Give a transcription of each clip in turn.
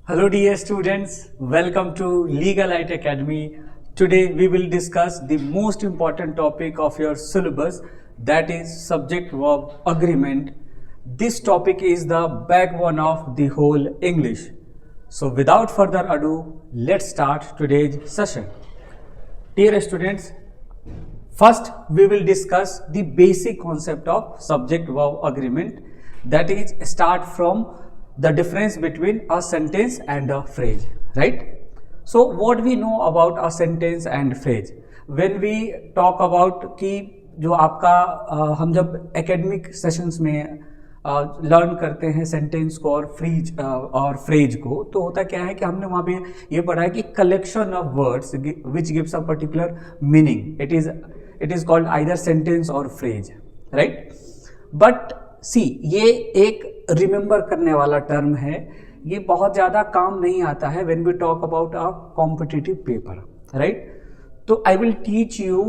Hello dear students, welcome to Legal Light Academy. Today we will discuss the most important topic of your syllabus, that is subject verb agreement. This topic is the backbone of the whole English. So without further ado, let's start today's session. Dear students, first we will discuss the basic concept of subject verb agreement, that is start from the difference between a sentence and a phrase, right? So what we know about a sentence and phrase, when we talk about कि जो आपका हम जब academic sessions में learn करते हैं sentence को और फ्रेज को, तो होता क्या है कि हमने वहाँ पे ये पढ़ा है कि collection of words which gives a particular meaning, it is called either sentence और फ्रेज, राइट? बट सी, ये एक रिमेंबर करने वाला टर्म है, ये बहुत ज़्यादा काम नहीं आता है when we talk about a competitive paper, right? तो I will teach you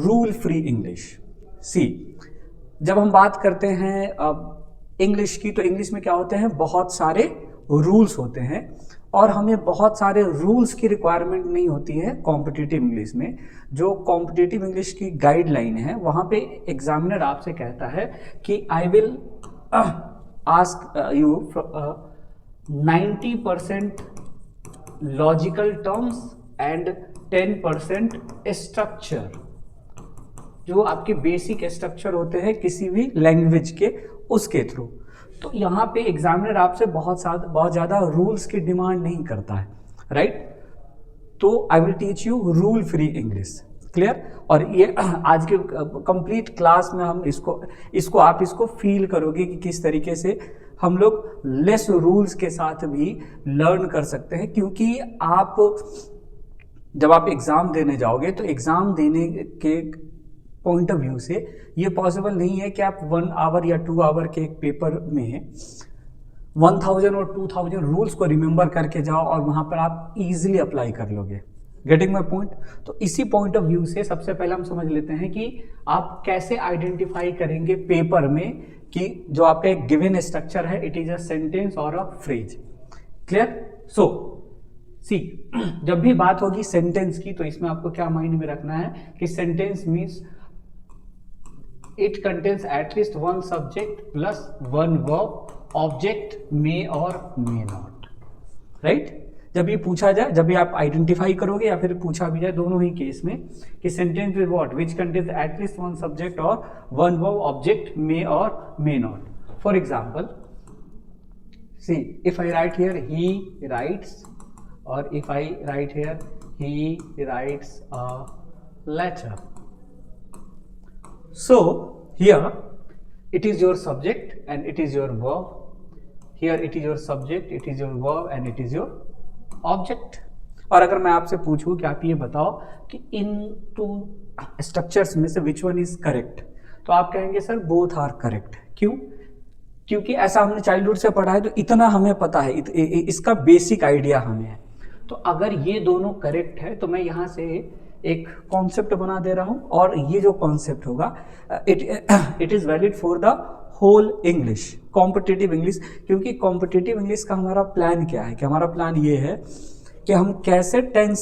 rule free English. See, जब हम बात करते हैं इंग्लिश की, तो इंग्लिश में क्या होते हैं, बहुत सारे रूल्स होते हैं और हमें बहुत सारे रूल्स की रिक्वायरमेंट नहीं होती है कॉम्पिटिटिव इंग्लिश में. जो कॉम्पिटिटिव इंग्लिश की गाइडलाइन है, वहाँ पे एग्जामिनर आपसे कहता है कि आई will ask you 90% logical terms and 10% structure, जो आपके बेसिक स्ट्रक्चर होते हैं किसी भी लैंग्वेज के, उसके थ्रू. तो यहाँ पे एग्जामिनर आपसे बहुत ज़्यादा रूल्स की डिमांड नहीं करता है, राइट? तो I will teach you rule free English, clear? और ये आज के कंप्लीट क्लास में हम इसको फील करोगे कि किस तरीके से हम लोग लेस रूल्स के साथ भी लर्न कर सकते हैं. क्योंकि जब आप एग्ज़ाम देने जाओगे, तो एग्ज़ाम देने के पॉइंट ऑफ व्यू से ये पॉसिबल नहीं है कि आप 1 आवर या 2 आवर के एक पेपर में 1000 और 2000 रूल्स को रिमेंबर करके जाओ और वहाँ पर आप इजीली अप्लाई कर लोगे. Getting my point? तो इसी पॉइंट ऑफ व्यू से सबसे पहले हम समझ लेते हैं कि आप कैसे आइडेंटिफाई करेंगे पेपर में कि जो आपका एक गिवन स्ट्रक्चर है, इट इज अ सेंटेंस और अ फ्रेज. क्लियर? सो सी, जब भी बात होगी सेंटेंस की, तो इसमें आपको क्या माइंड में रखना है कि sentence means it contains at least one subject plus one verb, object may or may not, right? जब ये पूछा जाए, जब भी आप आइडेंटिफाई करोगे या फिर पूछा भी जाए, दोनों ही केस में, कि sentence with what, which contains at least one subject और वन वर्ब, ऑब्जेक्ट मे और may not. For example, see, if I write here he writes, और if I write here he writes a letter. So here it is your subject and it is your verb. Here it is your subject, it is your verb and it is your object. और अगर मैं आपसे पूछूं कि आप ये बताओ कि इन टू स्ट्रक्चर्स में से विच वन इज करेक्ट, तो आप कहेंगे सर बोथ आर करेक्ट. क्यों? क्योंकि ऐसा हमने चाइल्डहुड से पढ़ा है, तो इतना हमें पता है, इसका बेसिक आइडिया हमें है. तो अगर ये दोनों करेक्ट है, तो मैं यहाँ से एक कॉन्सेप्ट बना दे रहा हूं, और ये जो कॉन्सेप्ट होगा it is valid for the whole English, competitive English. क्योंकि कॉम्पिटिटिव इंग्लिश का हमारा प्लान क्या है, कि हमारा प्लान ये है कि हम कैसे 10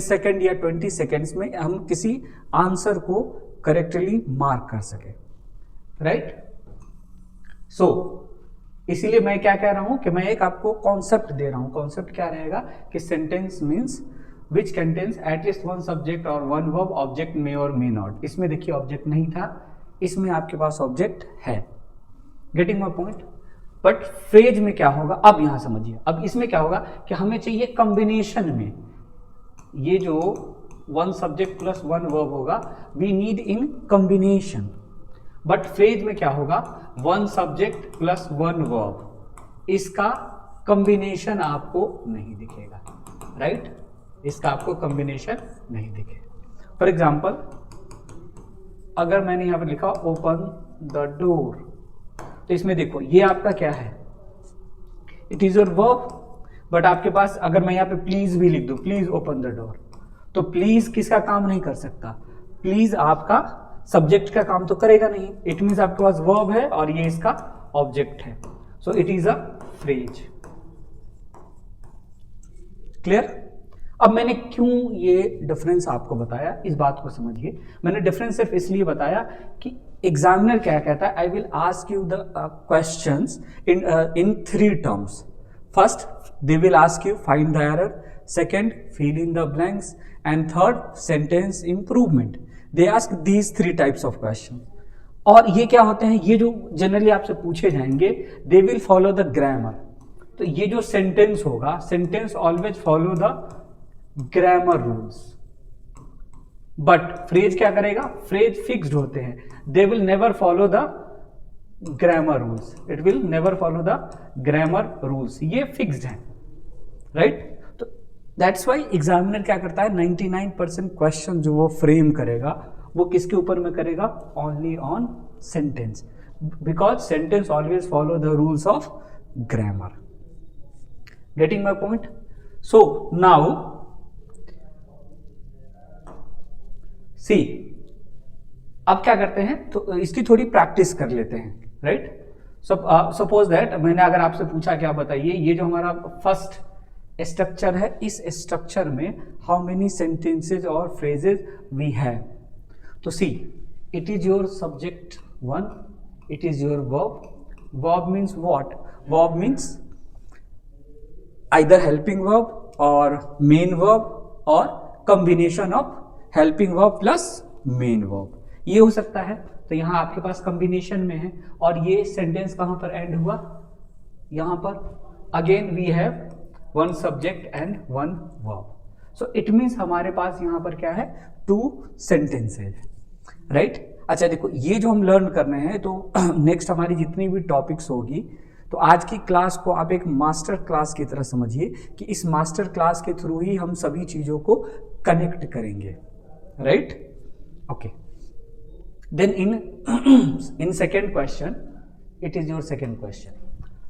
सेकेंड या 20 सेकेंड्स में हम किसी आंसर को करेक्टली मार्क कर सके, राइट? सो इसीलिए मैं क्या कह रहा हूं कि मैं एक आपको कॉन्सेप्ट दे रहा हूं. कॉन्सेप्ट क्या रहेगा कि sentence means which contains at least one subject or one verb, object may or may not. इसमें देखिए ऑब्जेक्ट नहीं था, इसमें आपके पास ऑब्जेक्ट है. Getting my point? But phrase में क्या होगा, अब यहां समझिए. अब इसमें क्या होगा कि हमें चाहिए कॉम्बिनेशन में, ये जो one subject plus one verb होगा, we need in combination. But phrase में क्या होगा, one subject plus one verb, इसका कॉम्बिनेशन आपको नहीं दिखेगा, राइट? इसका आपको कॉम्बिनेशन नहीं दिखे. फॉर एग्जाम्पल, अगर मैंने यहां पर लिखा ओपन द डोर, तो इसमें देखो ये आपका क्या है, it is your verb. But आपके पास अगर मैं यहाँ पे प्लीज भी लिख दूं, प्लीज ओपन द डोर, तो प्लीज किसका काम नहीं कर सकता, प्लीज आपका सब्जेक्ट का काम तो करेगा नहीं. इट मीन्स आपके पास वर्ब है और ये इसका ऑब्जेक्ट है. सो it is a phrase. Clear? अब मैंने क्यों ये डिफरेंस आपको बताया, इस बात को समझिए। मैंने डिफरेंस सिर्फ इसलिए बताया कि एग्जामिनर क्या कहता है, I will ask you the questions in 3 terms. First they will ask you find the error, second fill in the blanks, and third sentence improvement. They ask these 3 types of question. और ये क्या होते हैं, ये जो generally आपसे पूछे जाएंगे, they will follow the grammar. तो ये जो सेंटेंस होगा, sentence always follow the grammar rules, but phrase क्या करेगा, फ्रेज फिक्स्ड होते हैं, they will never follow the grammar rules, it will never follow the grammar rules, ये फिक्स्ड है, राइट? तो दैट्स वाई एग्जामिनर क्या करता है, 99% क्वेश्चन जो वो फ्रेम करेगा वो किसके ऊपर में करेगा, only on sentence, because sentence always follow the rules of grammar. Getting my point? So now C, अब क्या करते हैं, तो इसकी थोड़ी प्रैक्टिस कर लेते हैं, राइट? सपोज दैट मैंने अगर आपसे पूछा क्या बताइए, ये जो हमारा फर्स्ट स्ट्रक्चर है, इस स्ट्रक्चर में हाउ मेनी सेंटेंसेज और फ्रेजेज वी हैव। तो see, it is your subject 1, it is your verb. Verb means what? Verb means either helping verb or main verb or combination of helping verb plus main verb, ये हो सकता है। तो यहाँ आपके पास combination में है, और ये sentence कहाँ पर end हुआ, यहाँ पर। again we have one subject and one verb, so it means हमारे पास यहाँ पर क्या है, 2 sentences, right? अच्छा देखो, ये जो हम लर्न कर रहे हैं, तो नेक्स्ट हमारी जितनी भी टॉपिक्स होगी, तो आज की क्लास को आप एक मास्टर क्लास की तरह समझिए कि इस मास्टर क्लास के थ्रू ही हम सभी चीज़ों को कनेक्ट करेंगे, right? Okay, then in second question, it is your second question.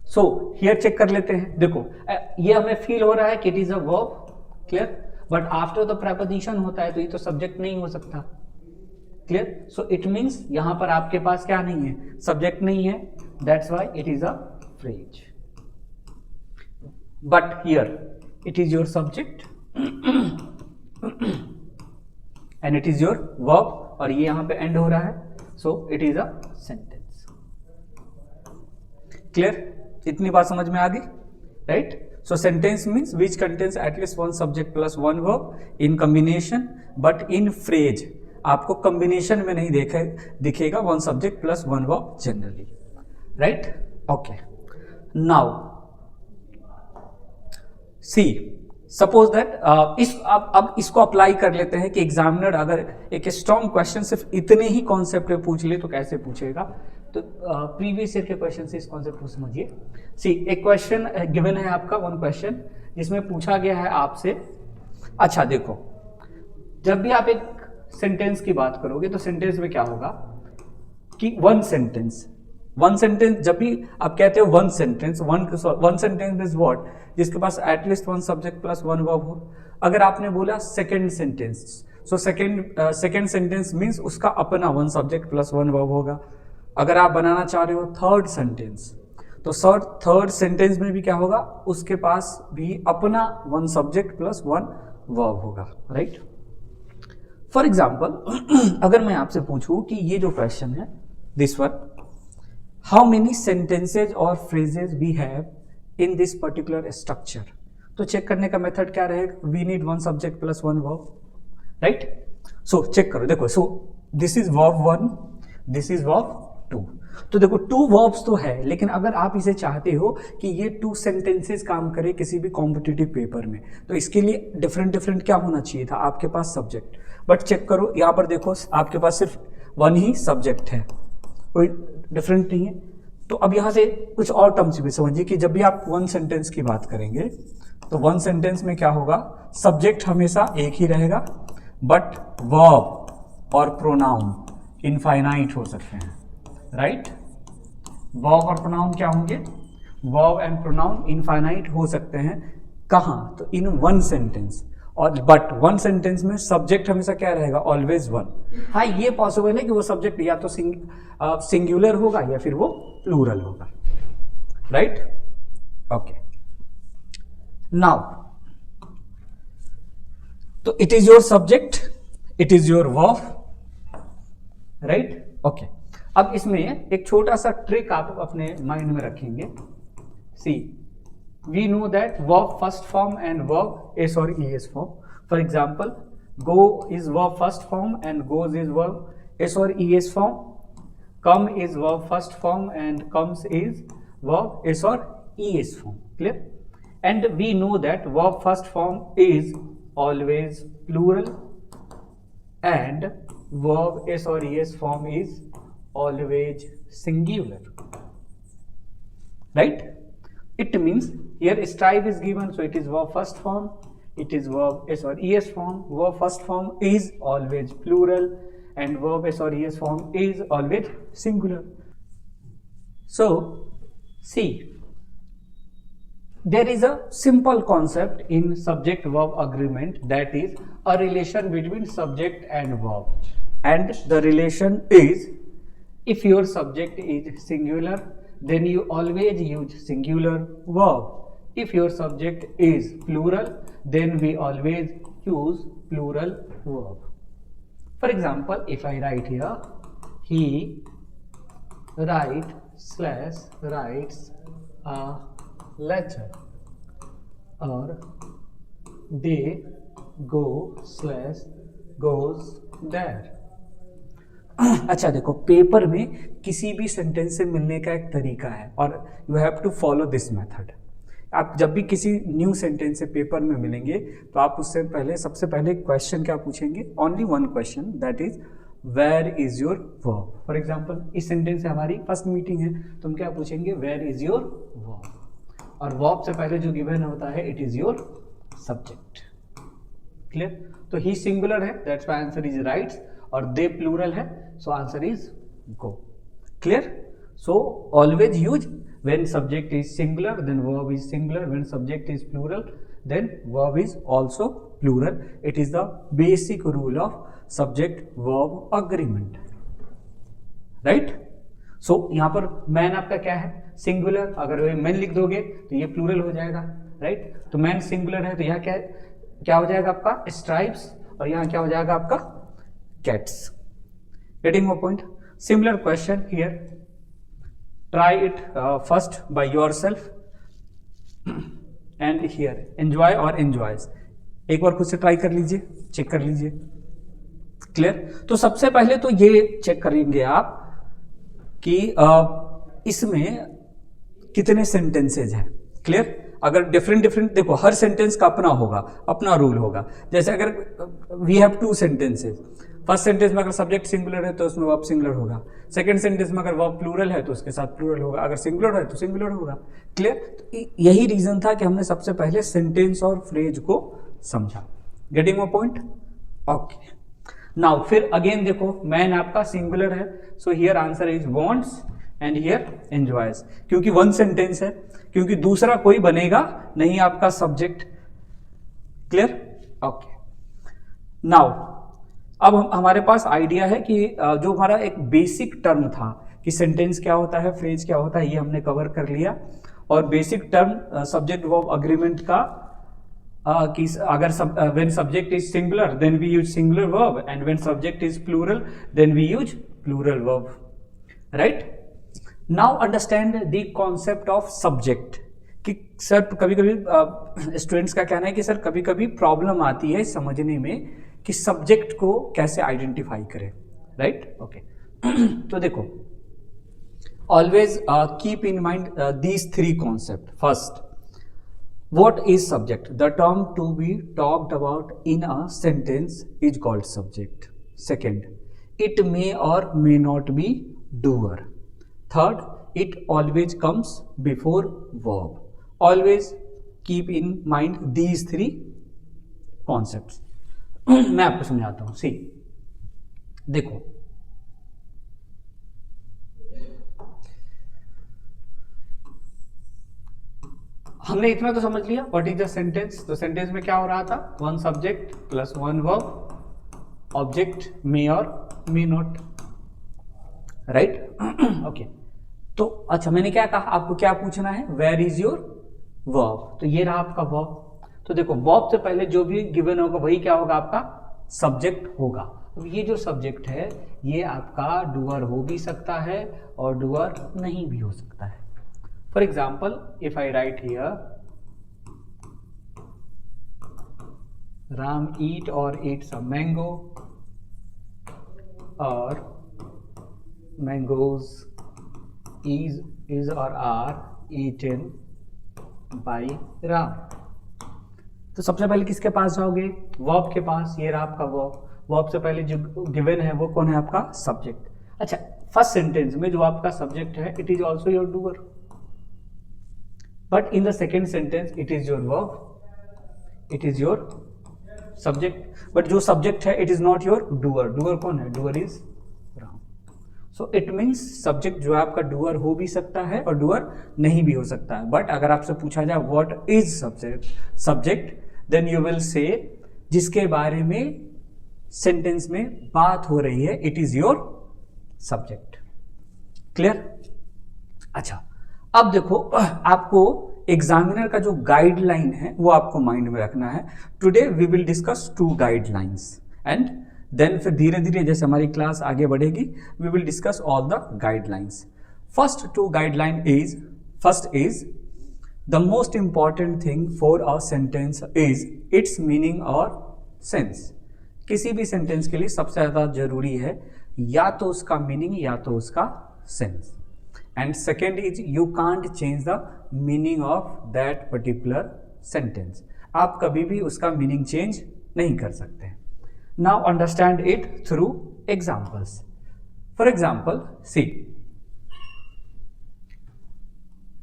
So here check कर लेते हैं। देखो, ये हमें फील हो रहा है कि it is a verb, clear? But after the preposition होता है, तो ये तो सब्जेक्ट नहीं हो सकता, क्लियर? सो इट मीन्स यहां पर आपके पास क्या नहीं है, सब्जेक्ट नहीं है, that's why it is a phrase, but here it is your subject and it is your verb, और ये यहां पे end हो रहा है, so it is a sentence। clear? इतनी बात समझ में आ गई, right? so sentence means which contains at least one subject plus one verb in combination, but in phrase आपको combination में नहीं दिखेगा one subject plus one verb generally, right? okay, now see, suppose that अब इसको apply कर लेते हैं कि एग्जामिनर अगर एक स्ट्रॉन्ग क्वेश्चन सिर्फ इतने ही कॉन्सेप्ट पे पूछ ले तो कैसे पूछेगा। तो प्रीवियस ईयर के क्वेश्चन से इस कॉन्सेप्ट को समझिए। सी, एक क्वेश्चन गिवन है आपका, 1 क्वेश्चन, जिसमें पूछा गया है आपसे, अच्छा देखो, जब भी आप एक सेंटेंस की बात करोगे तो सेंटेंस में क्या होगा कि वन सेंटेंस, जब भी आप कहते हो वन सेंटेंस इज व्हाट, जिसके पास at least one subject plus one verb हो। अगर आपने बोला second sentence, so second sentence means उसका अपना one subject plus one verb होगा। अगर आप बनाना चाह रहे हो थर्ड सेंटेंस, तो थर्ड सेंटेंस में भी क्या होगा, उसके पास भी अपना one subject plus one verb होगा, राइट? फॉर एग्जाम्पल, अगर मैं आपसे पूछूं कि ये जो क्वेश्चन है, this one, how many sentences और phrases we have in this particular structure, तो चेक करने का मेथड क्या रहेगा, we need one subject plus one verb, right? So check करो, देखो, so this is verb 1, this is verb 2, तो देखो 2 वर्ब्स तो है, लेकिन अगर आप इसे चाहते हो कि ये 2 सेंटेंसेस काम करे किसी भी कॉम्पिटिटिव पेपर में, तो इसके लिए डिफरेंट क्या होना चाहिए था, आपके पास सब्जेक्ट। बट चेक करो, यहाँ पर देखो आपके पास सिर्फ 1 ही सब्जेक्ट है, कोई डिफरेंट नहीं है। तो अब यहाँ से कुछ और टर्म्स भी समझिए कि जब भी आप वन सेंटेंस की बात करेंगे, तो वन सेंटेंस में क्या होगा, सब्जेक्ट हमेशा एक ही रहेगा, बट वर्ब और प्रोनाउन इनफाइनाइट हो सकते हैं, राइट? वर्ब और प्रोनाउन क्या होंगे, वर्ब एंड प्रोनाउन इनफाइनाइट हो सकते हैं, कहाँ, तो इन वन सेंटेंस। और बट वन सेंटेंस में सब्जेक्ट हमेशा क्या रहेगा, ऑलवेज वन। हाँ, ये पॉसिबल है कि वो सब्जेक्ट या तो सिंगुलर होगा या फिर वो प्लूरल होगा, right? Okay, now तो it is your subject, it is your verb, right? Okay, अब इसमें एक छोटा सा ट्रिक आप अपने माइंड में रखेंगे. See, we know that verb first form and verb s or es form. For example, go is verb first form and goes is verb s or es form. Come is verb first form and comes is verb s or es form. Clear? And we know that verb first form is always plural and verb s or es form is always singular, right? It means here strive is given, so it is verb first form, it is verb s or es form. Verb first form is always plural and verb s or es form is always singular. So see, there is a simple concept in subject verb agreement, that is a relation between subject and verb, and the relation is, if your subject is singular, then you always use singular verb. If your subject is plural, then we always use plural verb. For example, if I write here, he writes a letter, or they goes there. अच्छा देखो, paper में किसी भी sentence से मिलने का एक तरीका है और you have to follow this method. आप जब भी किसी न्यू सेंटेंस से पेपर में मिलेंगे तो आप उससे पहले सबसे पहले क्वेश्चन क्या पूछेंगे? Only one question, that is where is your verb. For example, इस सेंटेंस से हमारी फर्स्ट मीटिंग है तो हम क्या पूछेंगे? Where is your verb. और वर्ब से पहले जो गिवन होता है, it is your subject. Clear? तो ही सिंगुलर है, that's why answer is writes, और दे प्लूरल है, so answer is go. Clear? So always use when subject is singular, then verb is singular. When subject is plural, then verb is also plural. It is the basic rule of subject verb agreement, right? So यहाँ पर man आपका क्या है? Singular. अगर वे man लिख दोगे तो ये प्लूरल हो जाएगा, राइट? तो मैन सिंगुलर है तो यहाँ क्या हो जाएगा आपका? स्ट्राइप्स. और यहाँ क्या हो जाएगा आपका? Cats. Getting my point? Similar question here. Try it first by yourself and here enjoy or enjoys. एक बार खुद से ट्राई कर लीजिए, चेक कर लीजिए. क्लियर? तो सबसे पहले तो ये चेक करेंगे आप कि इसमें कितने सेंटेंसेज हैं. क्लियर? अगर डिफरेंट देखो, हर सेंटेंस का अपना होगा, अपना रूल होगा. जैसे अगर we have two sentences, first sentence में अगर सब्जेक्ट सिंगुलर है तो उसमें वर्ब सिंगुलर होगा. सेकंड सेंटेंस में अगर वर्ब प्लूरल है तो उसके साथ प्लूरल होगा. अगर सिंगुलर है तो सिंगुलर होगा. क्लियर? तो यही रीजन था कि हमने सबसे पहले सेंटेंस और फ्रेज को समझा. Getting my point? Okay. Now फिर अगेन देखो, मैन आपका सिंगुलर है, so here answer is wants and here enjoys. क्योंकि वन सेंटेंस है, क्योंकि दूसरा कोई बनेगा नहीं आपका सब्जेक्ट. क्लियर? ओके. नाउ अब हमारे पास आइडिया है कि जो हमारा एक बेसिक टर्म था कि सेंटेंस क्या होता है, फ्रेज क्या होता है, ये हमने कवर कर लिया. और basic term subject verb agreement का कि अगर when subject is singular then we use singular verb, and when subject is plural then we use plural verb, right? Now understand the concept of subject. कि sir कभी कभी students का कहना है कि सर कभी कभी प्रॉब्लम आती है समझने में कि सब्जेक्ट को कैसे आइडेंटिफाई करें, राइट? ओके. तो देखो, always keep in mind these three concept. First, what is subject? The term to be talked about in a sentence is called subject. Second, it may और may not be doer. Third, it always comes before verb. Always keep in mind these three concepts. मैं आपको समझाता हूं. सी, देखो, हमने इतना तो समझ लिया व्हाट इज द सेंटेंस. तो सेंटेंस में क्या हो रहा था? One subject plus one verb, object may और मे नॉट, राइट? ओके. तो अच्छा, मैंने क्या कहा, आपको क्या पूछना है, वेयर इज योर वर्ब, तो ये रहा आपका वर्ब। तो देखो वर्ब से पहले जो भी गिवन होगा वही क्या होगा, आपका सब्जेक्ट होगा। अब ये जो सब्जेक्ट है ये आपका डूअर हो भी सकता है और डूअर नहीं भी हो सकता है। For example if I write here Ram eat और ईट सम मैंगो और mangoes is or are eaten by Ram. तो सबसे पहले किसके पास जाओगे, वर्ब के पास। ये रहा आपका वर्ब। वर्ब से पहले जो गिवन है वो कौन है, आपका सब्जेक्ट। अच्छा, फर्स्ट सेंटेंस में जो आपका सब्जेक्ट है it is also your doer, but in the second sentence it is your verb, it is your subject, but जो सब्जेक्ट है it is not your doer. Doer कौन है, doer is Ram. So it means subject जो है आपका doer हो भी सकता है और डूअर नहीं भी हो सकता है। बट अगर आपसे पूछा जाए what is subject, then you will say जिसके बारे में सेंटेंस में बात हो रही है, it is your subject. Clear? अच्छा, अब देखो आपको एग्जामिनर का जो गाइडलाइन है वो आपको माइंड में रखना है। Today we will discuss 2 guidelines and then फिर धीरे धीरे जैसे हमारी क्लास आगे बढ़ेगी we will discuss all the guidelines. First 2 guideline is, first is the most important thing for a sentence is its meaning और सेंस। किसी भी सेंटेंस के लिए सबसे ज्यादा जरूरी है या तो उसका मीनिंग या तो उसका sense. And second is you can't change the meaning of that particular sentence. आप कभी भी उसका मीनिंग चेंज नहीं कर सकते। Now understand it through examples. For example, see,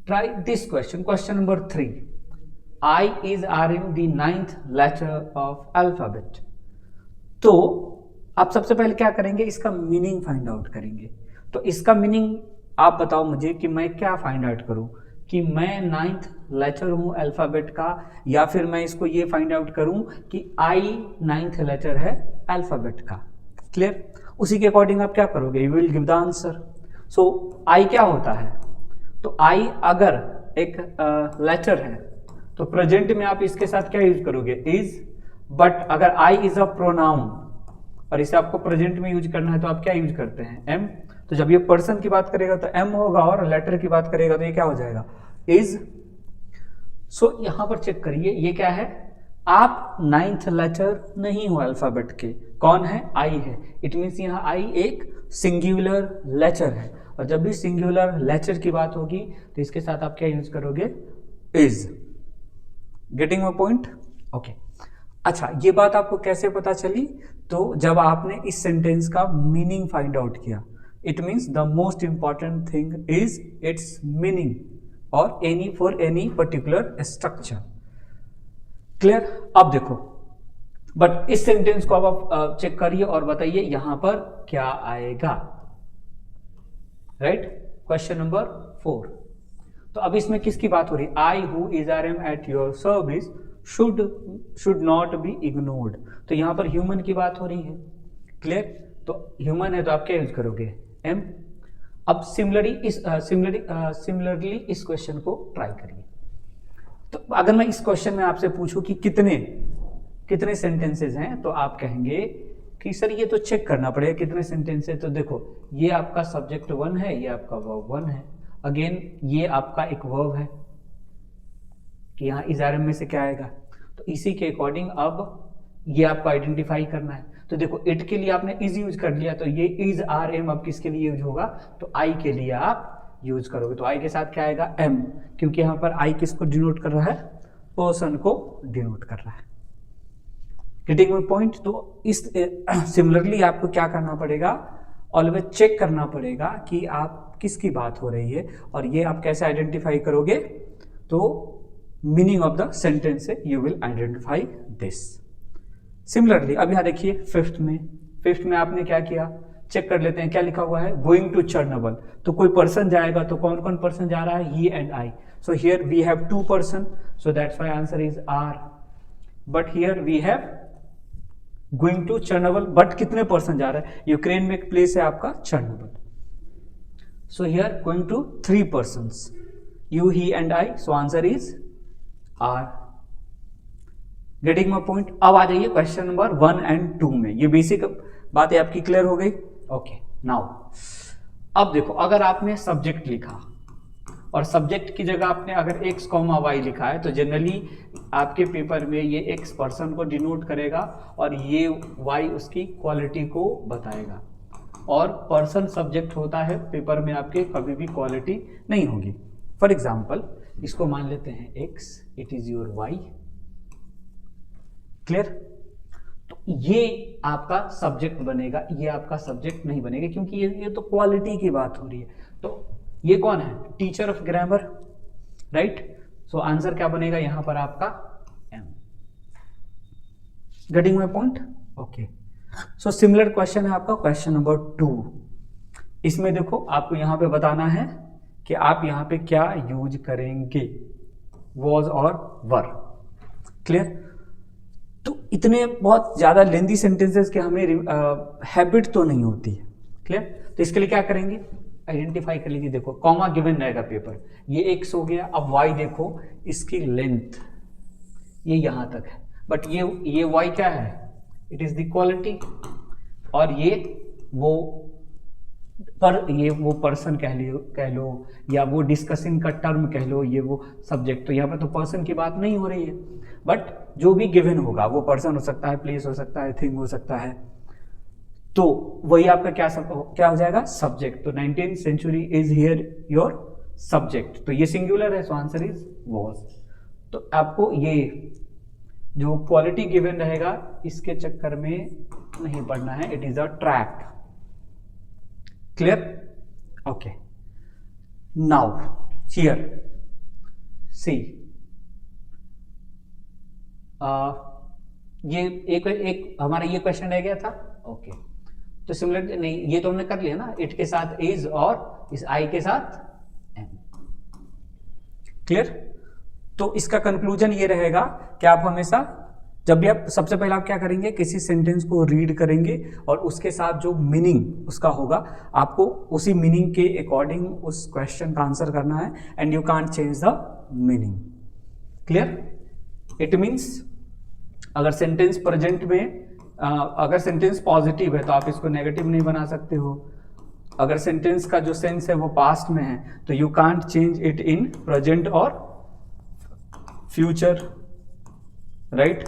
try this question, question number 3. I is in the 9th letter of alphabet. तो आप सबसे पहले क्या करेंगे, इसका मीनिंग फाइंड आउट करेंगे। तो इसका मीनिंग आप बताओ मुझे कि मैं क्या फाइंड आउट करूं, कि मैं 9th लेटर हूं अल्फाबेट का, या फिर मैं इसको ये फाइंड आउट करूं कि आई 9th लेटर है अल्फाबेट का। क्लियर? उसी के अकॉर्डिंग आप क्या करोगे, you will give the answer. So I क्या होता है, तो आई अगर एक लेटर है तो प्रेजेंट में आप इसके साथ क्या यूज करोगे, इज। बट अगर आई इज अ प्रोनाउन और इसे आपको प्रेजेंट में यूज करना है तो आप क्या यूज करते हैं, एम। तो जब ये पर्सन की बात करेगा तो एम होगा और लेटर की बात करेगा तो ये क्या हो जाएगा, इज। सो यहां पर चेक करिए, ये क्या है, आप 9th लेटर नहीं हो अल्फाबेट के, कौन है, आई है। इट मीन्स यहाँ आई एक सिंगुलर लेटर है, और जब भी सिंगुलर लेटर की बात होगी तो इसके साथ आप क्या यूज करोगे, is. Getting my point? Okay. अच्छा, ये बात आपको कैसे पता चली, तो जब आपने इस सेंटेंस का मीनिंग फाइंड आउट किया। It means the most important thing is its meaning और any for any particular structure. Clear? अब देखो, बट इस सेंटेंस को अब आप चेक करिए और बताइए यहां पर क्या आएगा। राइट? Question number 4। तो अब इसमें किसकी बात हो रही है, I who is are am at your service should not be ignored. तो यहां पर ह्यूमन की बात हो रही है। क्लियर? तो ह्यूमन है तो आप क्या यूज करोगे, एम। अब सिमिलरली इस क्वेश्चन को ट्राई करिए। तो अगर मैं इस क्वेश्चन में आपसे पूछूं कि कितने सेंटेंसेस हैं, तो आप कहेंगे कि सर ये तो चेक करना पड़ेगा कितने सेंटेंस है। तो देखो, ये आपका सब्जेक्ट 1 है, ये आपका वर्ब 1 है। अगेन ये आपका एक वर्ब है कि यहाँ इज आर एम में से क्या आएगा, तो इसी के अकॉर्डिंग अब ये आपको आइडेंटिफाई करना है। तो देखो, इट के लिए आपने इज यूज कर लिया, तो ये इज आर एम अब किसके लिए यूज होगा, तो आई के लिए आप यूज करोगे। तो आई के साथ क्या आएगा, एम, क्योंकि यहां पर आई किसको डिनोट कर रहा है, पर्सन को डिनोट कर रहा है। Getting my point? तो इस सिमिलरली आपको क्या करना पड़ेगा, ऑलवेज चेक करना पड़ेगा कि आप किसकी बात हो रही है, और ये आप कैसे आइडेंटिफाई करोगे, तो मीनिंग ऑफ द सेंटेंस से you will identify this. Similarly अब यहां देखिए फिफ्थ में आपने क्या किया, चेक कर लेते हैं क्या लिखा हुआ है, गोइंग टू चर्नबल। तो कोई पर्सन जाएगा, तो कौन कौन पर्सन जा रहा है, he and I. So here we have 2 person, so that's why answer is are. But here we have going to चर्नबल, बट कितने पर्सन जा रहे हैं, यूक्रेन में एक प्लेस है आपका चर्नबल। So here going to 3 persons, you, he and I. So answer is R. Getting my point? अब आ जाइए क्वेश्चन नंबर 1 and 2 में. ये बेसिक बातें आपकी क्लियर हो गई? ओके. नाउ अब देखो, अगर आपने सब्जेक्ट लिखा और सब्जेक्ट की जगह आपने अगर x, y लिखा है तो जनरली आपके पेपर में ये x पर्सन को डिनोट करेगा और ये y उसकी क्वालिटी को बताएगा. और पर्सन सब्जेक्ट होता है पेपर में आपके, कभी भी क्वालिटी नहीं होगी. फॉर एग्जाम्पल इसको मान लेते हैं x, it is your y. Clear? तो ये आपका सब्जेक्ट बनेगा, ये आपका सब्जेक्ट नहीं बनेगा, क्योंकि ये तो क्वालिटी की बात हो रही है. तो ये कौन है? Teacher of grammar, right? So answer क्या बनेगा यहां पर आपका M. Getting my point? Okay. So similar question है आपका क्वेश्चन नंबर 2. इसमें देखो आपको यहां पे बताना है कि आप यहां पे क्या यूज करेंगे, वॉज और वर. क्लियर? तो इतने बहुत ज्यादा लेंथी सेंटेंसेस के हमें हैबिट तो नहीं होती है. क्लियर? तो इसके लिए क्या करेंगे, आइडेंटिफाई कर लीजिए. देखो कॉमा गिवन रहेगा पेपर, ये x हो गया. अब y देखो, इसकी लेंथ ये यहां तक है, बट ये y क्या है? It is the quality. और ये वो पर्सन कह लो या वो डिस्कसिंग का टर्म कह लो, ये वो सब्जेक्ट. तो यहाँ पर तो पर्सन की बात नहीं हो रही है, बट जो भी गिवन होगा वो पर्सन हो सकता है, प्लेस हो सकता है, थिंग हो सकता है, तो वही आपका क्या हो जाएगा? सब्जेक्ट. तो 19th century is here your subject. तो ये सिंगुलर है, सो आंसर इज वॉज. तो आपको ये जो क्वालिटी गिवन रहेगा इसके चक्कर में नहीं पड़ना है. It is a track. Clear? Okay. Now here see, ये एक हमारा ये क्वेश्चन रह गया था. ओके. तो सिमिलर नहीं, ये तो हमने कर लिया ना, इट के साथ इज और इस आई के साथ एम. क्लियर? तो इसका कंक्लूजन ये रहेगा कि आप हमेशा जब भी आप सबसे पहले आप क्या करेंगे, किसी सेंटेंस को रीड करेंगे और उसके साथ जो मीनिंग उसका होगा आपको उसी मीनिंग के अकॉर्डिंग उस क्वेश्चन का आंसर करना है. And you can't change the meaning. Clear? It means अगर सेंटेंस प्रेजेंट में अगर सेंटेंस पॉजिटिव है तो आप इसको नेगेटिव नहीं बना सकते हो. अगर सेंटेंस का जो सेंस है वो पास्ट में है तो you can't change it in present और फ्यूचर. राइट?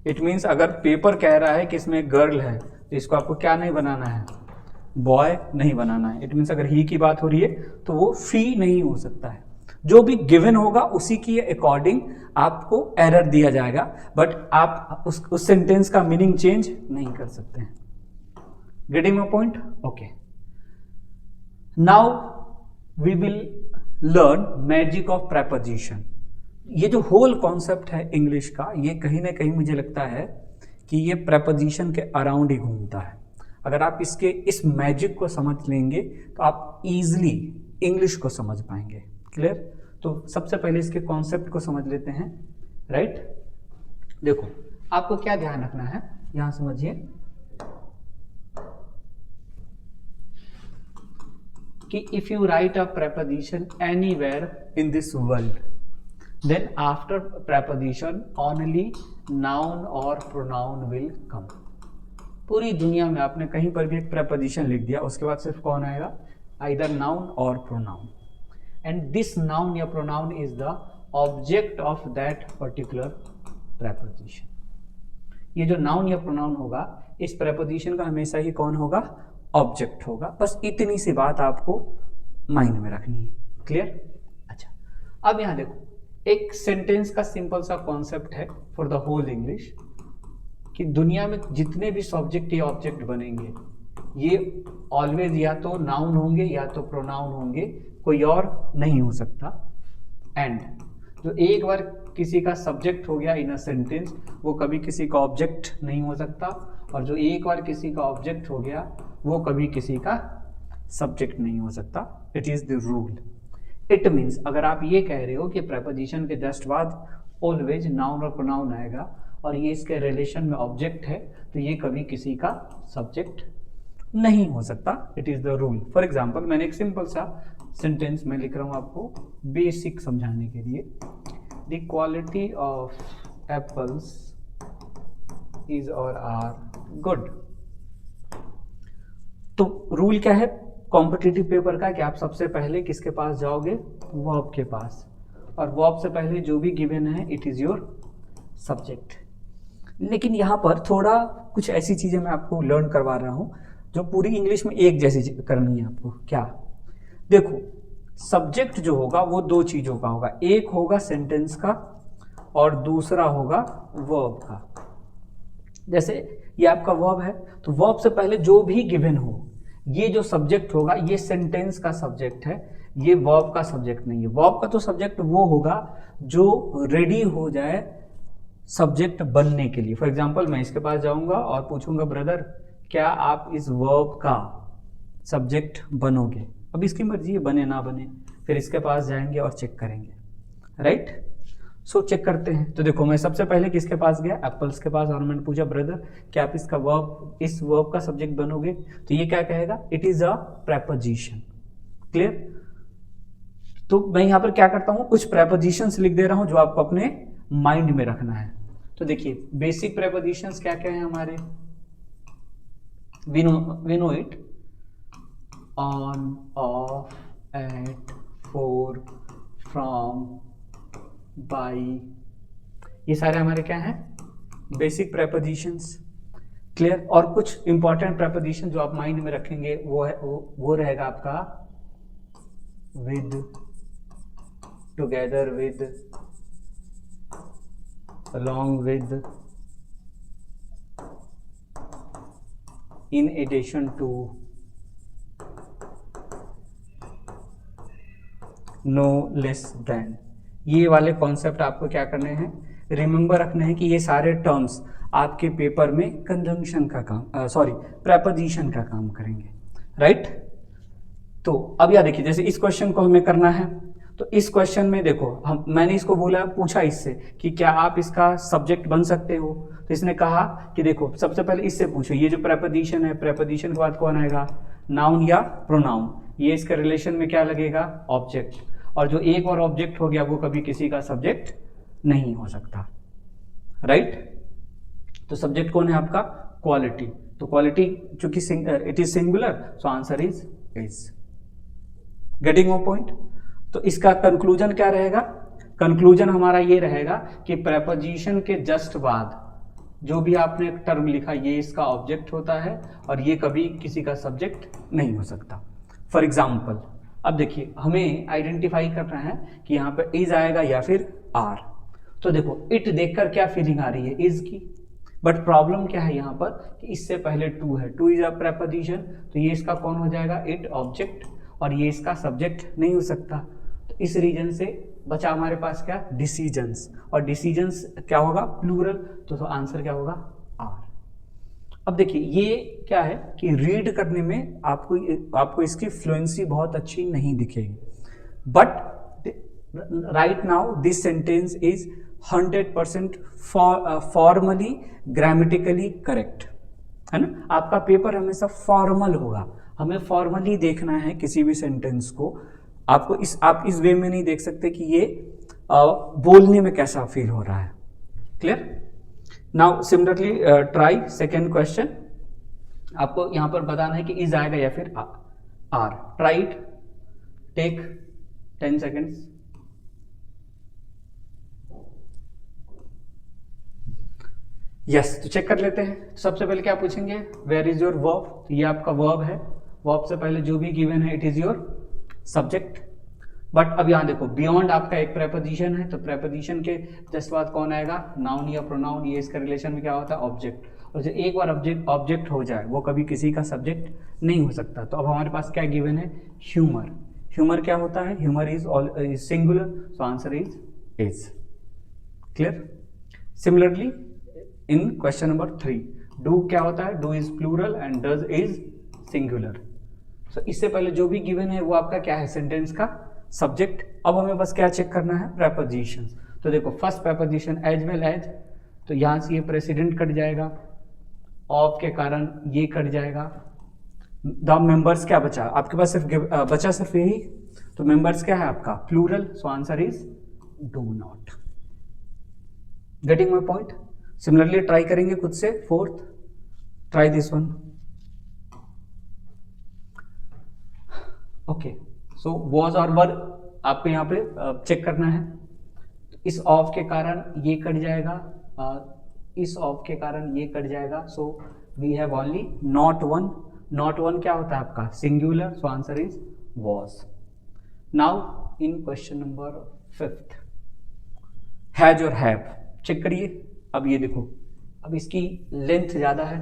इट मीन्स अगर पेपर कह रहा है कि इसमें गर्ल है तो इसको आपको क्या नहीं बनाना है? बॉय नहीं बनाना है. इट मीन्स अगर ही की बात हो रही है तो वो फी नहीं हो सकता है. जो भी गिवन होगा उसी की अकॉर्डिंग आपको एरर दिया जाएगा, बट आप उस सेंटेंस का मीनिंग चेंज नहीं कर सकते हैं. Getting my point? Okay. Now we will learn magic of preposition. ये जो होल कॉन्सेप्ट है इंग्लिश का, ये कहीं ना कहीं मुझे लगता है कि ये प्रेपोजिशन के अराउंड ही घूमता है. अगर आप इस मैजिक को समझ लेंगे तो आप इजीली इंग्लिश को समझ पाएंगे. क्लियर? तो सबसे पहले इसके कॉन्सेप्ट को समझ लेते हैं. राइट? देखो आपको क्या ध्यान रखना है, यहां समझिए कि if you write a preposition anywhere in this world, then after preposition only noun और प्रोनाउन विल कम. पूरी दुनिया में आपने कहीं पर भी एक प्रेपोजिशन लिख दिया, उसके बाद सिर्फ कौन आएगा? आइदर नाउन और प्रोनाउन. And this noun या pronoun is the object of that particular preposition. ये जो noun या pronoun होगा इस preposition का हमेशा ही कौन होगा? Object होगा. बस इतनी सी बात आपको माइंड में रखनी है. क्लियर? अच्छा, अब यहां देखो, एक सेंटेंस का सिंपल सा कॉन्सेप्ट है फॉर द होल इंग्लिश कि दुनिया में जितने भी सब्जेक्ट या ऑब्जेक्ट बनेंगे ये ऑलवेज या तो नाउन होंगे या तो प्रोनाउन होंगे, कोई और नहीं हो सकता. एंड जो एक बार किसी का सब्जेक्ट हो गया इन अ सेंटेंस, वो कभी किसी का ऑब्जेक्ट नहीं हो सकता, और जो एक बार किसी का ऑब्जेक्ट हो गया वो कभी किसी का सब्जेक्ट नहीं हो सकता. It is the rule. It means अगर आप ये कह रहे हो कि प्रेपोजिशन के जस्ट बाद ऑलवेज नाउन और प्रोनाउन आएगा और ये इसके रिलेशन में ऑब्जेक्ट है, तो ये कभी किसी का सब्जेक्ट नहीं हो सकता, it is the rule. For example मैंने एक सिंपल सा सेंटेंस में लिख रहा हूं आपको बेसिक समझाने के लिए, the quality of apples is और आर गुड। तो रूल क्या है कॉम्पिटिटिव पेपर का कि आप सबसे पहले किसके पास जाओगे, वर्ब के पास, और वर्ब से पहले जो भी गिवन है इट इज योर सब्जेक्ट। लेकिन यहाँ पर थोड़ा कुछ ऐसी चीजें मैं आपको लर्न करवा रहा हूँ जो पूरी इंग्लिश में एक जैसी करनी है आपको। क्या, देखो सब्जेक्ट जो होगा वो दो चीजों का होगा, एक होगा सेंटेंस का और दूसरा होगा वर्ब का। जैसे ये आपका वर्ब है तो वर्ब से पहले जो भी गिवन हो, ये जो सब्जेक्ट होगा ये सेंटेंस का सब्जेक्ट है, ये वर्ब का सब्जेक्ट नहीं है। वर्ब का तो सब्जेक्ट वो होगा जो रेडी हो जाए सब्जेक्ट बनने के लिए। फॉर एग्जाम्पल मैं इसके पास जाऊंगा और पूछूंगा ब्रदर क्या आप इस वर्ब का सब्जेक्ट बनोगे। अब इसकी मर्जी है बने ना बने, फिर इसके पास जाएंगे और चेक करेंगे, राइट। सो चेक करते हैं। तो देखो मैं सबसे पहले किसके पास गया, एप्पल्स के पास, और मैंने पूछा ब्रदर क्या आप इसका वर्ब, इस वर्ब का सब्जेक्ट बनोगे। तो ये क्या कहेगा, it is a preposition. Clear. तो मैं यहाँ पर क्या करता हूँ, कुछ प्रेपोजिशंस लिख दे रहा हूँ जो आपको अपने माइंड में रखना है। तो देखिए बेसिक प्रेपोजिशंस क्या क्या है हमारे, we know it, on, off, at, for, from, by, ये सारे हमारे क्या हैं, बेसिक प्रेपोजिशंस। क्लियर। और कुछ इंपॉर्टेंट प्रेपोजिशन जो आप माइंड में रखेंगे वो है वो रहेगा आपका with, together with, along with, in addition to, no less than। ये वाले कॉन्सेप्ट आपको क्या करने हैं, रिमेंबर रखने हैं कि ये सारे टर्म्स आपके पेपर में कंजंक्शन का काम, प्रेपोजिशन का काम करेंगे, राइट। तो अब यह देखिए जैसे इस क्वेश्चन को हमें करना है, तो इस क्वेश्चन में देखो मैंने इसको बोला, पूछा इससे कि क्या आप इसका सब्जेक्ट बन सकते हो। तो इसने कहा कि देखो सबसे पहले इससे पूछो, ये जो प्रेपोजिशन है, प्रेपोजिशन के बाद कौन आएगा, नाउन या प्रोनाउन। ये इसके रिलेशन में क्या लगेगा, ऑब्जेक्ट। और जो एक और ऑब्जेक्ट हो गया वो कभी किसी का सब्जेक्ट नहीं हो सकता, राइट। तो सब्जेक्ट कौन है आपका, क्वालिटी। तो क्वालिटी चूंकि it is singular, so answer is getting वो पॉइंट। तो इसका कंक्लूजन क्या रहेगा, कंक्लूजन हमारा ये रहेगा कि प्रेपोजिशन के जस्ट बाद जो भी आपने एक टर्म लिखा ये इसका ऑब्जेक्ट होता है और ये कभी किसी का सब्जेक्ट नहीं हो सकता। फॉर एग्जाम्पल अब देखिए हमें आइडेंटिफाई करना है कि यहाँ पे इज आएगा या फिर आर। तो देखो इट देखकर क्या फीलिंग आ रही है, इज की, बट प्रॉब्लम क्या है यहाँ पर कि इससे पहले टू है, टू इज अ प्रेपोजिशन, तो ये इसका कौन हो जाएगा, इट ऑब्जेक्ट, और ये इसका सब्जेक्ट नहीं हो सकता। तो इस रीजन से बचा हमारे पास क्या, डिसीजंस, और डिसीजंस क्या होगा, प्लूरल, तो आंसर क्या होगा, आर। अब देखिए ये क्या है कि रीड करने में आपको इसकी फ्लुएंसी बहुत अच्छी नहीं दिखेगी, but right now this sentence is 100% formally grammatically correct, है ना। आपका पेपर हमेशा फॉर्मल होगा, हमें फॉर्मली देखना है किसी भी सेंटेंस को। आप इस वे में नहीं देख सकते कि ये बोलने में कैसा फील हो रहा है। Clear. Now similarly try second question. आपको यहां पर बताना है कि इज आएगा या फिर are. Try it, take 10 seconds. Yes, तो चेक कर लेते हैं। सबसे पहले क्या पूछेंगे, वेयर इज योर वर्ब। ये आपका वर्ब है, वर्ब से पहले जो भी गिवन है it is your subject. But अब यहां देखो बियॉन्ड आपका एक प्रेपोजिशन है, तो प्रेपोजिशन के जस्ट बाद कौन आएगा, नाउन या प्रोनाउन। ये इसका रिलेशन में क्या होता है, ऑब्जेक्ट। और जो एक बार ऑब्जेक्ट हो जाए वो कभी किसी का सब्जेक्ट नहीं हो सकता। तो अब हमारे पास क्या गिवन है, ह्यूमर। ह्यूमर क्या होता है, humour is singular, so answer is. Clear. Similarly in question number 3, do क्या होता है, do is plural and does is singular. So इससे पहले जो भी गिवन है वो आपका क्या है, सेंटेंस का सब्जेक्ट। अब हमें बस क्या चेक करना है, प्रेपोजिशन। तो देखो first preposition as well as, तो यहां से ये प्रेसिडेंट कट जाएगा, ऑफ के कारण ये कट जाएगा, द मेंबर्स क्या बचा आपके पास, सिर्फ बचा सिर्फ यही, तो मेंबर्स क्या है आपका plural, so answer is do not. Getting my point. Similarly try करेंगे खुद से, fourth try this one. Okay, so was और वर आपको यहाँ पे चेक करना है। इस ऑफ के कारण ये कट जाएगा, इस ऑफ के कारण ये कट जाएगा, so we have only not one. Not one क्या होता है आपका singular, so answer is was. Now in question number 5 has और हैव चेक करिए। अब ये देखो, अब इसकी लेंथ ज्यादा है,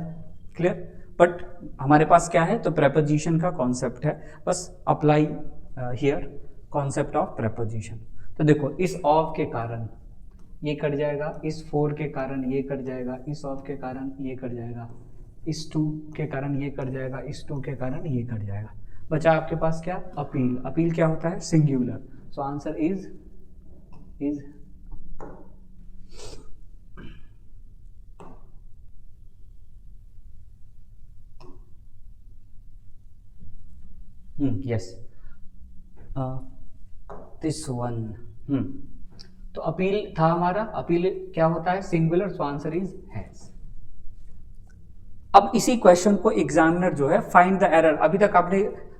क्लियर, बट हमारे पास क्या है, तो प्रेपोजिशन का कॉन्सेप्ट है, बस apply here concept of preposition. तो देखो इस ऑफ के कारण ये कट जाएगा, इस फोर के कारण ये कट जाएगा, इस ऑफ के कारण ये कट जाएगा, इस टू के कारण ये कट जाएगा, इस टू के कारण ये कट जाएगा। बचा आपके पास क्या, अपील। अपील क्या होता है singular, so answer is yes this one. तो अपील था हमारा, अपील क्या होता है singular, so answer is has. अब इसी क्वेश्चन को एग्जामिनर जो है फाइंड द एरर, अभी तक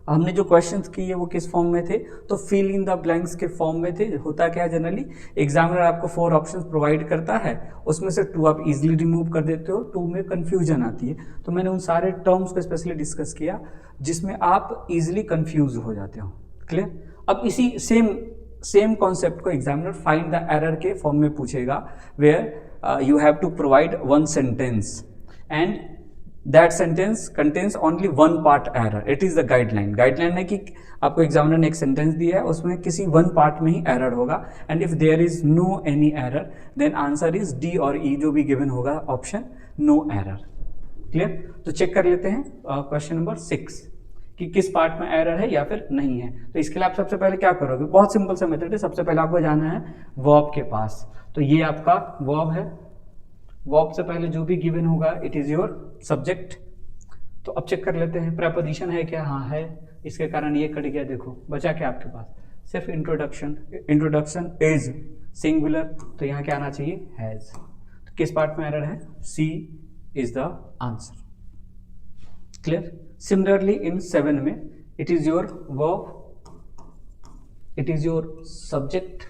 हमने जो क्वेश्चंस किए वो किस फॉर्म में थे, तो फिल इन द ब्लैंक्स के फॉर्म में थे। होता क्या है जनरली, एग्जामिनर आपको 4 ऑप्शंस प्रोवाइड करता है, उसमें से 2 आप इजीली रिमूव कर देते हो, 2 में कंफ्यूजन आती है। तो मैंने उन सारे टर्म्स को स्पेशली डिस्कस किया जिसमें आप इजीली कंफ्यूज हो जाते हो, क्लियर। अब इसी सेम कॉन्सेप्ट को एग्जामिनर फाइंड द एरर के फॉर्म में पूछेगा, where you have to provide 1 sentence and that sentence contains only 1 part error, it is the guideline. Guideline है कि आपको एग्जामिनर ने एक सेंटेंस दिया है, उसमें किसी 1 पार्ट में ही एरर होगा, and if there is no any error then answer is D और ई, जो भी गिवन होगा ऑप्शन, नो एरर, क्लियर। तो चेक कर लेते हैं क्वेश्चन नंबर 6 कि किस पार्ट में एरर है या फिर नहीं है। तो इसके लिए आप सबसे पहले क्या करोगे, बहुत सिंपल सा मेथड है, सबसे पहले आपको जाना है वर्ब के पास। तो ये आपका वर्ब है, वर्ब से पहले जो भी गिवन होगा इट इज योर सब्जेक्ट। तो अब चेक कर लेते हैं प्रेपोजिशन है क्या, हाँ है, इसके कारण ये कट गया। देखो बचा क्या आपके पास, सिर्फ इंट्रोडक्शन। इंट्रोडक्शन इज सिंगुलर, तो यहाँ क्या आना चाहिए हैज। तो किस पार्ट में एरर है, C is the answer, clear. Similarly in 7 में it is your verb, it is your subject.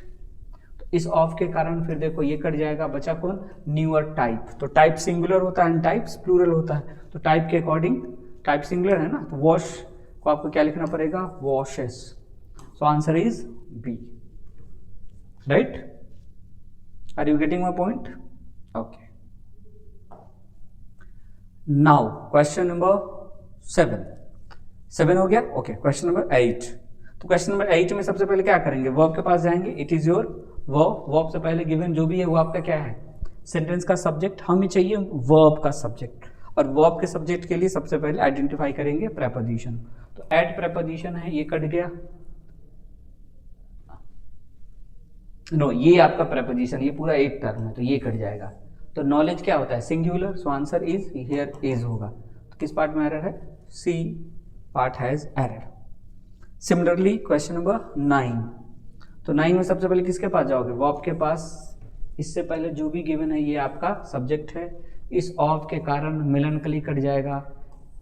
इस ऑफ के कारण फिर देखो ये कट जाएगा, बचा कौन, न्यूअर टाइप। तो टाइप सिंगुलर होता है एंड टाइप्स प्लूरल होता है, तो टाइप के अकॉर्डिंग, टाइप सिंगुलर है ना, तो वॉश को आपको क्या लिखना पड़ेगा, washes. So answer is B, right. Are you getting my point, okay. Now question number 7 हो गया, ओके। क्वेश्चन नंबर 8, तो क्वेश्चन नंबर 8 में सबसे पहले क्या करेंगे, वर्ब के पास जाएंगे, it is your verb. Verb से पहले गिवन जो भी है वो आपका क्या है, सेंटेंस का सब्जेक्ट। हमें चाहिए वर्ब का सब्जेक्ट, और वर्ब के सब्जेक्ट के लिए सबसे पहले आइडेंटिफाई करेंगे प्रेपोजिशन। तो एट प्रेपोजिशन है, ये कट गया, नो ये आपका प्रेपोजिशन, ये पूरा एक टर्म है तो ये कट जाएगा। तो नॉलेज क्या होता है singular, so answer is here is होगा। तो किस पार्ट में एरर है, C part has error. Similarly question number 9, तो 9 में सबसे पहले किसके पास जाओगे, वर्ब के पास। इससे पहले जो भी गिवन है ये आपका सब्जेक्ट है, इस ऑफ के कारण मिलनकली कट जाएगा,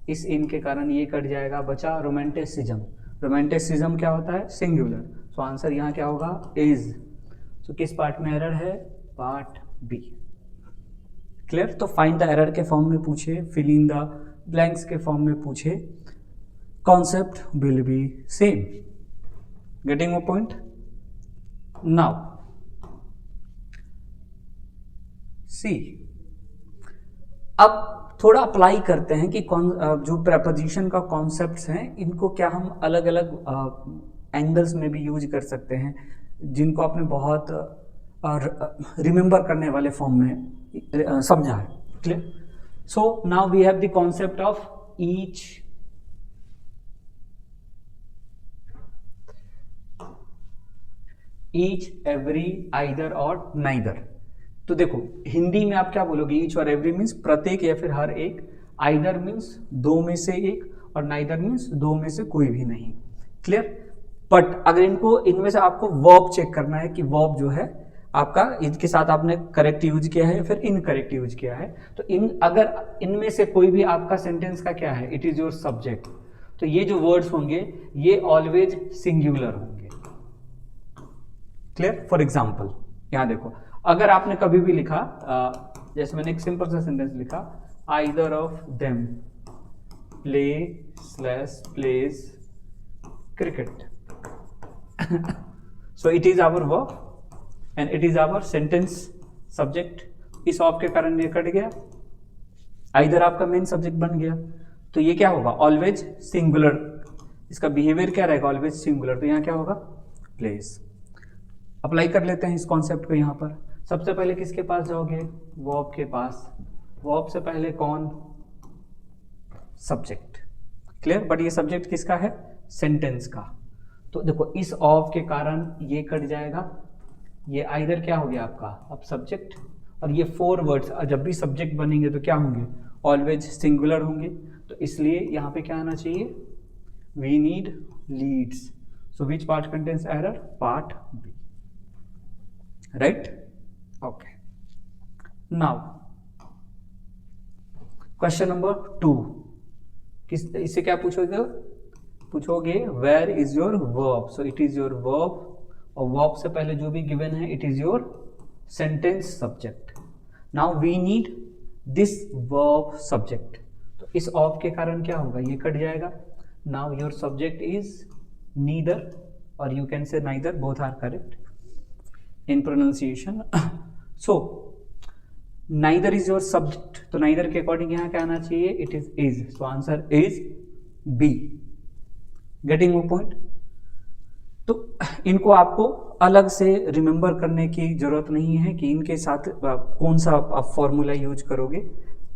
इस इन के कारण ये कट जाएगा, बचा रोमांटिसिज्म। रोमांटिसिज्म क्या होता है सिंगुलर, सो आंसर यहाँ क्या होगा इज। तो किस पार्ट में एरर है, पार्ट बी, क्लियर। तो फाइंड द एरर के फॉर्म में पूछे, फिल इन द ब्लैंक्स के फॉर्म में पूछे, concept will be same. Getting a point. Now C, अब थोड़ा अप्लाई करते हैं कि जो प्रेपोजिशन का कॉन्सेप्ट्स हैं इनको क्या हम अलग अलग एंगल्स में भी यूज कर सकते हैं, जिनको आपने बहुत रिमेंबर करने वाले फॉर्म में समझा है, clear. So now we have the concept of each, every, either और नाइदर। तो देखो हिंदी में आप क्या बोलोगे, ईच और एवरी मीन्स प्रत्येक या फिर हर एक, आइदर मीन्स दो में से एक, और नाइदर मीन्स दो में से कोई भी नहीं। क्लियर? बट अगर इनमें से आपको वर्ब चेक करना है कि वर्ब जो है आपका इनके साथ आपने करेक्ट यूज किया है या फिर इनकरेक्ट यूज किया है, तो अगर इनमें से कोई भी आपका सेंटेंस का क्या है, इट इज योर सब्जेक्ट, तो ये जो वर्ड्स होंगे ये ऑलवेज सिंगुलर होंगे। क्लियर? फॉर एग्जाम्पल यहां देखो, अगर आपने कभी भी लिखा जैसे मैंने एक सिंपल सा सेंटेंस लिखा, either of them pledge cricket, so it is our verb and it is our sentence subject। इस ऑफ के कारण ये कट गया, आइदर आपका मेन सब्जेक्ट बन गया, तो ये क्या होगा, ऑलवेज सिंगुलर, इसका बिहेवियर क्या रहेगा, ऑलवेज सिंगुलर, तो यहाँ क्या होगा, प्लेस। अप्लाई कर लेते हैं इस कॉन्सेप्ट को यहाँ पर। सबसे पहले किसके पास जाओगे, वर्ब के पास। वर्ब से पहले कौन, सब्जेक्ट। क्लियर? बट ये सब्जेक्ट किसका है, सेंटेंस का। तो देखो इस ऑफ के कारण ये कट जाएगा, ये आइदर क्या हो गया आपका अब सब्जेक्ट, और ये 4 वर्ड्स जब भी सब्जेक्ट बनेंगे तो क्या होंगे, ऑलवेज सिंगुलर होंगे, तो इसलिए यहाँ पे क्या आना चाहिए, we need leads. So which part contains error, part B. Right? Okay, now question number 2, इससे क्या पूछोगे where is your verb. So it is your verb, और वर्ब से पहले जो भी गिवन है it is your sentence subject. Now we need this verb subject, तो इस ऑफ के कारण क्या होगा, ये कट जाएगा। Now your subject is neither, और you can say neither, both are correct in pronunciation. So neither is your subject, तो नाइदर के अकॉर्डिंग यहाँ क्या आना चाहिए, it is. So answer is B. Getting वो पॉइंट? तो इनको आपको अलग से रिमेंबर करने की जरूरत नहीं है कि इनके साथ कौन सा आप फॉर्मूला यूज करोगे,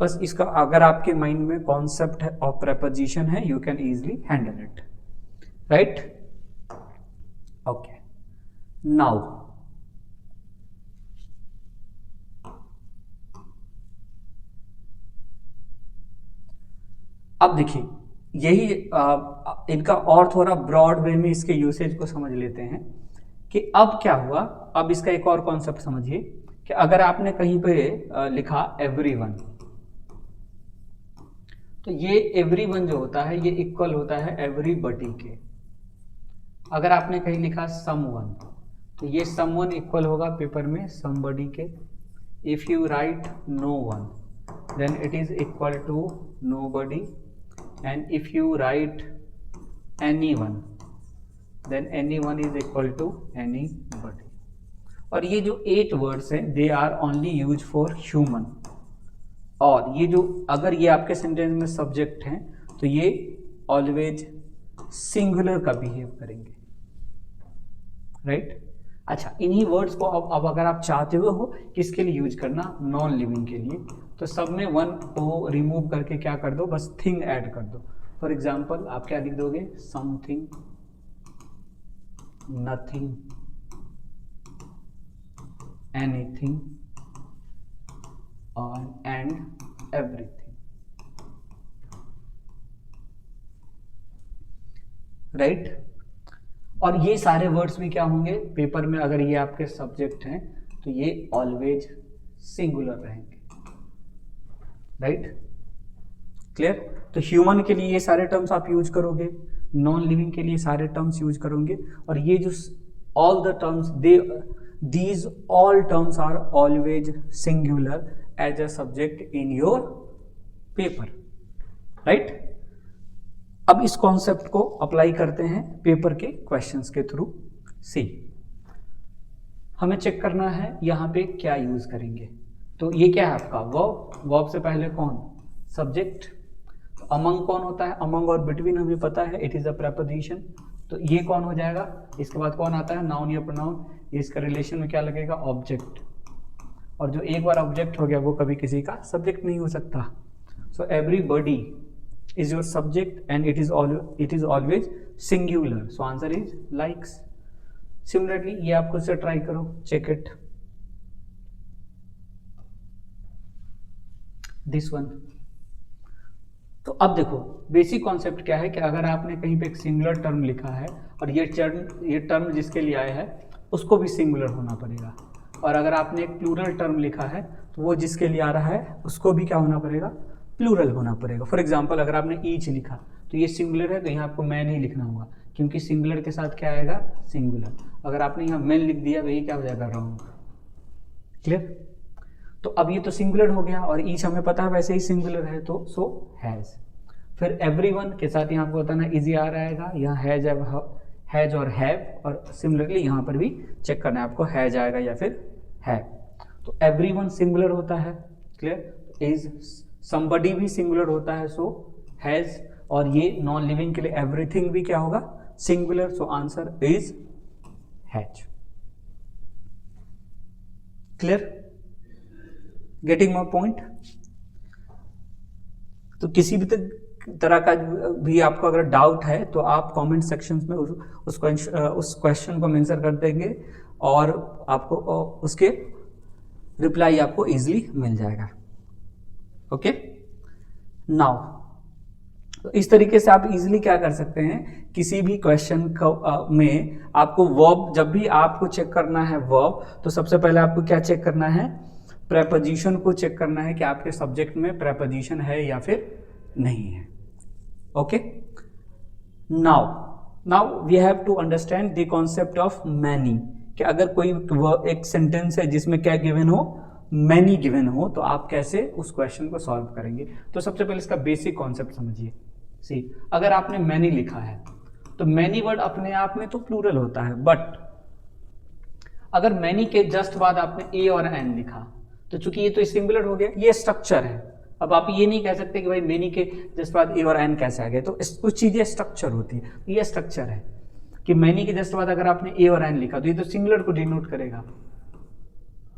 बस इसका अगर आपके माइंड में कॉन्सेप्ट ऑफ प्रेपोजिशन है, you can easily handle it. Right? Okay, now अब देखिए, यही इनका और थोड़ा ब्रॉड वे में इसके यूसेज को समझ लेते हैं कि अब क्या हुआ। अब इसका एक और कॉन्सेप्ट समझिए कि अगर आपने कहीं पे लिखा एवरीवन, तो ये एवरीवन जो होता है ये इक्वल होता है एवरीबॉडी के। अगर आपने कहीं लिखा समवन, तो ये समवन इक्वल होगा पेपर में समबडी के। If you write no one, then it is equal to nobody, and if you write anyone, then anyone is equal to anybody। और ये जो 8 वर्ड्स हैं they are only use for human, और ये जो अगर ये आपके सेंटेंस में सब्जेक्ट हैं तो ये ऑलवेज सिंगुलर का बिहेव करेंगे। राइट? अच्छा, इन्हीं वर्ड्स को अब अगर आप चाहते हो किसके लिए यूज करना, नॉन लिविंग के लिए, तो सब में वन को रिमूव करके क्या कर दो, बस थिंग ऐड कर दो। फॉर एग्जाम्पल आप क्या लिख दोगे, something, nothing, anything and everything. Right? और ये सारे वर्ड्स भी क्या होंगे पेपर में, अगर ये आपके सब्जेक्ट हैं तो ये ऑलवेज सिंगुलर रहेंगे। राइट? क्लियर? तो ह्यूमन के लिए ये सारे टर्म्स आप यूज करोगे, नॉन लिविंग के लिए सारे टर्म्स यूज करोगे, और ये जो all the terms these all terms are always singular as a subject in your paper. Right? अब इस कॉन्सेप्ट को अप्लाई करते हैं पेपर के क्वेश्चंस के थ्रू। सी, हमें चेक करना है यहाँ पे क्या यूज करेंगे। तो ये क्या है आपका वर्ब, वर्ब से पहले कौन, सब्जेक्ट। तो अमंग कौन होता है, अमंग और बिटवीन हमें पता है, इट इज अ प्रेपोजिशन, तो ये कौन हो जाएगा। इसके बाद कौन आता है, नाउन या प्रोनाउन, इसका रिलेशन में क्या लगेगा, ऑब्जेक्ट, और जो एक बार ऑब्जेक्ट हो गया वो कभी किसी का सब्जेक्ट नहीं हो सकता। So everybody is your subject and it is always singular, so answer is likes। Similarly ये आप खुद से ट्राई करो, check it, this one, तो अब देखो बेसिक कॉन्सेप्ट क्या है कि अगर आपने कहीं पे एक सिंगुलर टर्म लिखा है और ये टर्म जिसके लिए आया है उसको भी सिंगुलर होना पड़ेगा, और अगर आपने एक प्लूरल टर्म लिखा है तो वो जिसके लिए आ रहा है उसको भी क्या होना पड़ेगा, प्लूरल होना पड़ेगा। फॉर एग्जाम्पल अगर आपने ईच लिखा तो ये सिंगुलर है तो यहाँ आपको मैन ही लिखना होगा, क्योंकि सिंगुलर के साथ क्या आएगा, सिंगुलर। अगर आपने यहाँ मैन लिख दिया तो ये क्या हो जाएगा, रॉन्ग। क्लियर? तो अब ये तो सिंगुलर हो गया और ईच हमें पता है वैसे ही सिंगुलर है, तो सो हैज। फिर एवरीवन के साथ यहाँ आपको बताना इजी आ रहेगा, यहाँ हैज और हैव, और सिमिलरली यहाँ पर भी चेक करना है आपको, हैज आएगा या फिर हैव। तो एवरीवन सिंगुलर होता है, क्लियर। इज समबडी भी सिंगुलर होता है, सो हैज। और ये नॉन लिविंग के लिए एवरीथिंग भी क्या होगा, singular, so answer is has. Clear? Getting my point? तो किसी भी तरह का भी आपको अगर डाउट है तो आप कमेंट सेक्शन में उस क्वेश्चन को मेंशन कर देंगे और आपको उसके रिप्लाई आपको इजीली मिल जाएगा। ओके, नाउ तो इस तरीके से आप इजीली क्या कर सकते हैं, किसी भी क्वेश्चन में आपको वर्ब, जब भी आपको चेक करना है वर्ब, तो सबसे पहले आपको क्या चेक करना है, प्रेपोजिशन को चेक करना है कि आपके सब्जेक्ट में प्रेपोजिशन है या फिर नहीं है। Okay, now we have to understand the concept of many, कि अगर कोई एक सेंटेंस है जिसमें क्या गिवन हो, मैनी गिवन हो, तो आप कैसे उस क्वेश्चन को सॉल्व करेंगे। तो सबसे पहले इसका बेसिक कॉन्सेप्ट समझिए। सी, अगर आपने मैनी लिखा है तो मैनी वर्ड अपने आप में तो प्लूरल होता है, बट अगर मैनी के जस्ट बाद आपने ए और एन लिखा तो चूंकि ये तो सिंगुलर हो गया, ये स्ट्रक्चर है। अब आप ये नहीं कह सकते कि भाई मैनी के जस्ट बाद ए और एन कैसे आ गए, तो कुछ चीजें स्ट्रक्चर होती है, ये स्ट्रक्चर है कि मैनी के जस्ट बाद अगर आपने ए और एन लिखा तो ये तो सिंगुलर को डिनोट करेगा।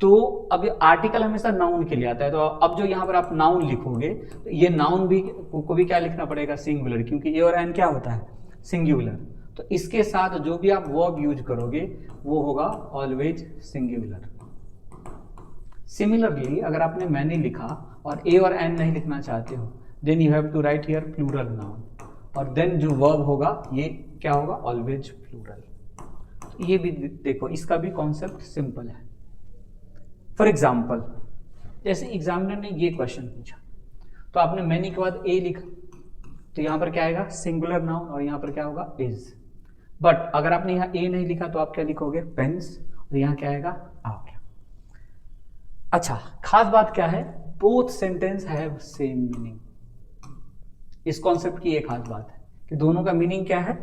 तो अब आर्टिकल हमेशा नाउन के लिए आता है, तो अब जो यहाँ पर आप नाउन लिखोगे तो ये नाउन भी को भी क्या लिखना पड़ेगा, सिंगुलर, क्योंकि ए और एन क्या होता है, सिंगुलर। तो इसके साथ जो भी आप वर्ब यूज करोगे वो होगा ऑलवेज सिंगुलर। सिमिलरली अगर आपने मैनी लिखा और ए और एन नहीं लिखना चाहते हो, then you have to write here plural noun, और देन जो वर्ब होगा ये क्या होगा, ऑलवेज प्लूरल। ये भी देखो, इसका भी कॉन्सेप्ट सिंपल है। फॉर एग्जाम्पल, जैसे एग्जामिनर ने ये क्वेश्चन पूछा तो आपने मैनी के बाद ए लिखा तो यहाँ पर क्या आएगा, सिंगुलर नाउन, और यहाँ पर क्या होगा, इज। बट अगर आपने यहाँ ए नहीं लिखा तो आप क्या लिखोगे, पेन्स, और यहाँ क्या आएगा, आर। अच्छा, खास बात क्या है, both sentence have same meaning. इस कॉन्सेप्ट की एक खास बात है कि दोनों का मीनिंग क्या है,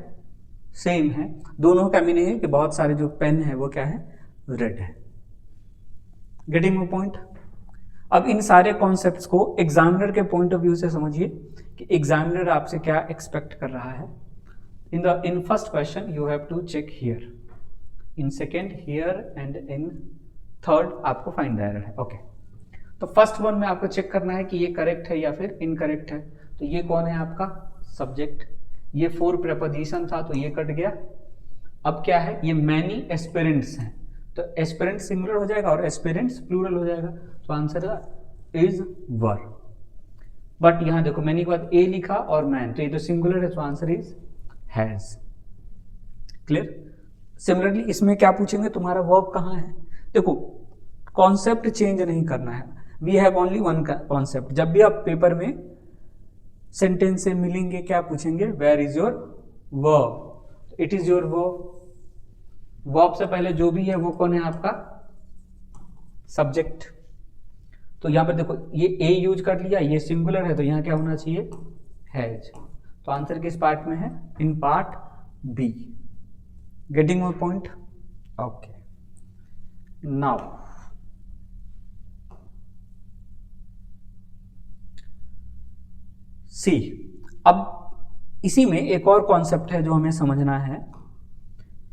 सेम है। दोनों का मीनिंग है कि बहुत सारे जो पेन है वो क्या है, रेड है। Getting my point? अब इन सारे कॉन्सेप्ट्स को एग्जामिनर के पॉइंट ऑफ व्यू से समझिए कि एग्जामिनर आपसे क्या एक्सपेक्ट कर रहा है। In first question you have to check here, in second here, and in third आपको फाइंड द एरर है। ओके, तो फर्स्ट वन में आपको चेक करना है कि ये करेक्ट है या फिर इनकरेक्ट है। तो ये कौन है आपका सब्जेक्ट, ये 4 प्रेपोजिशन था तो ये कट गया। अब क्या है, ये मैनी एस्पिरेंट्स हैं, तो एस्पिरेंट सिंगुलर हो जाएगा और एस्पिरेंट्स प्लूरल हो जाएगा, तो आंसर इज वर। बट यहां देखो मैनी के बाद ए लिखा और मैन, तो ये तो सिंगुलर है, तो answer is has. Clear? Similarly इसमें क्या पूछेंगे, तुम्हारा वर्ब कहाँ है। देखो, कॉन्सेप्ट चेंज नहीं करना है, we have only one concept. जब भी आप पेपर में सेंटेंस से मिलेंगे क्या पूछेंगे, where is your verb, it is your verb. Verb से पहले जो भी है वो कौन है, आपका सब्जेक्ट। तो यहां पर देखो ये ए यूज कर लिया, ये सिंगुलर है, तो यहां क्या होना चाहिए, हैज। तो आंसर किस पार्ट में है, in part B. Getting my point? Okay, now C, अब इसी में एक और कॉन्सेप्ट है जो हमें समझना है।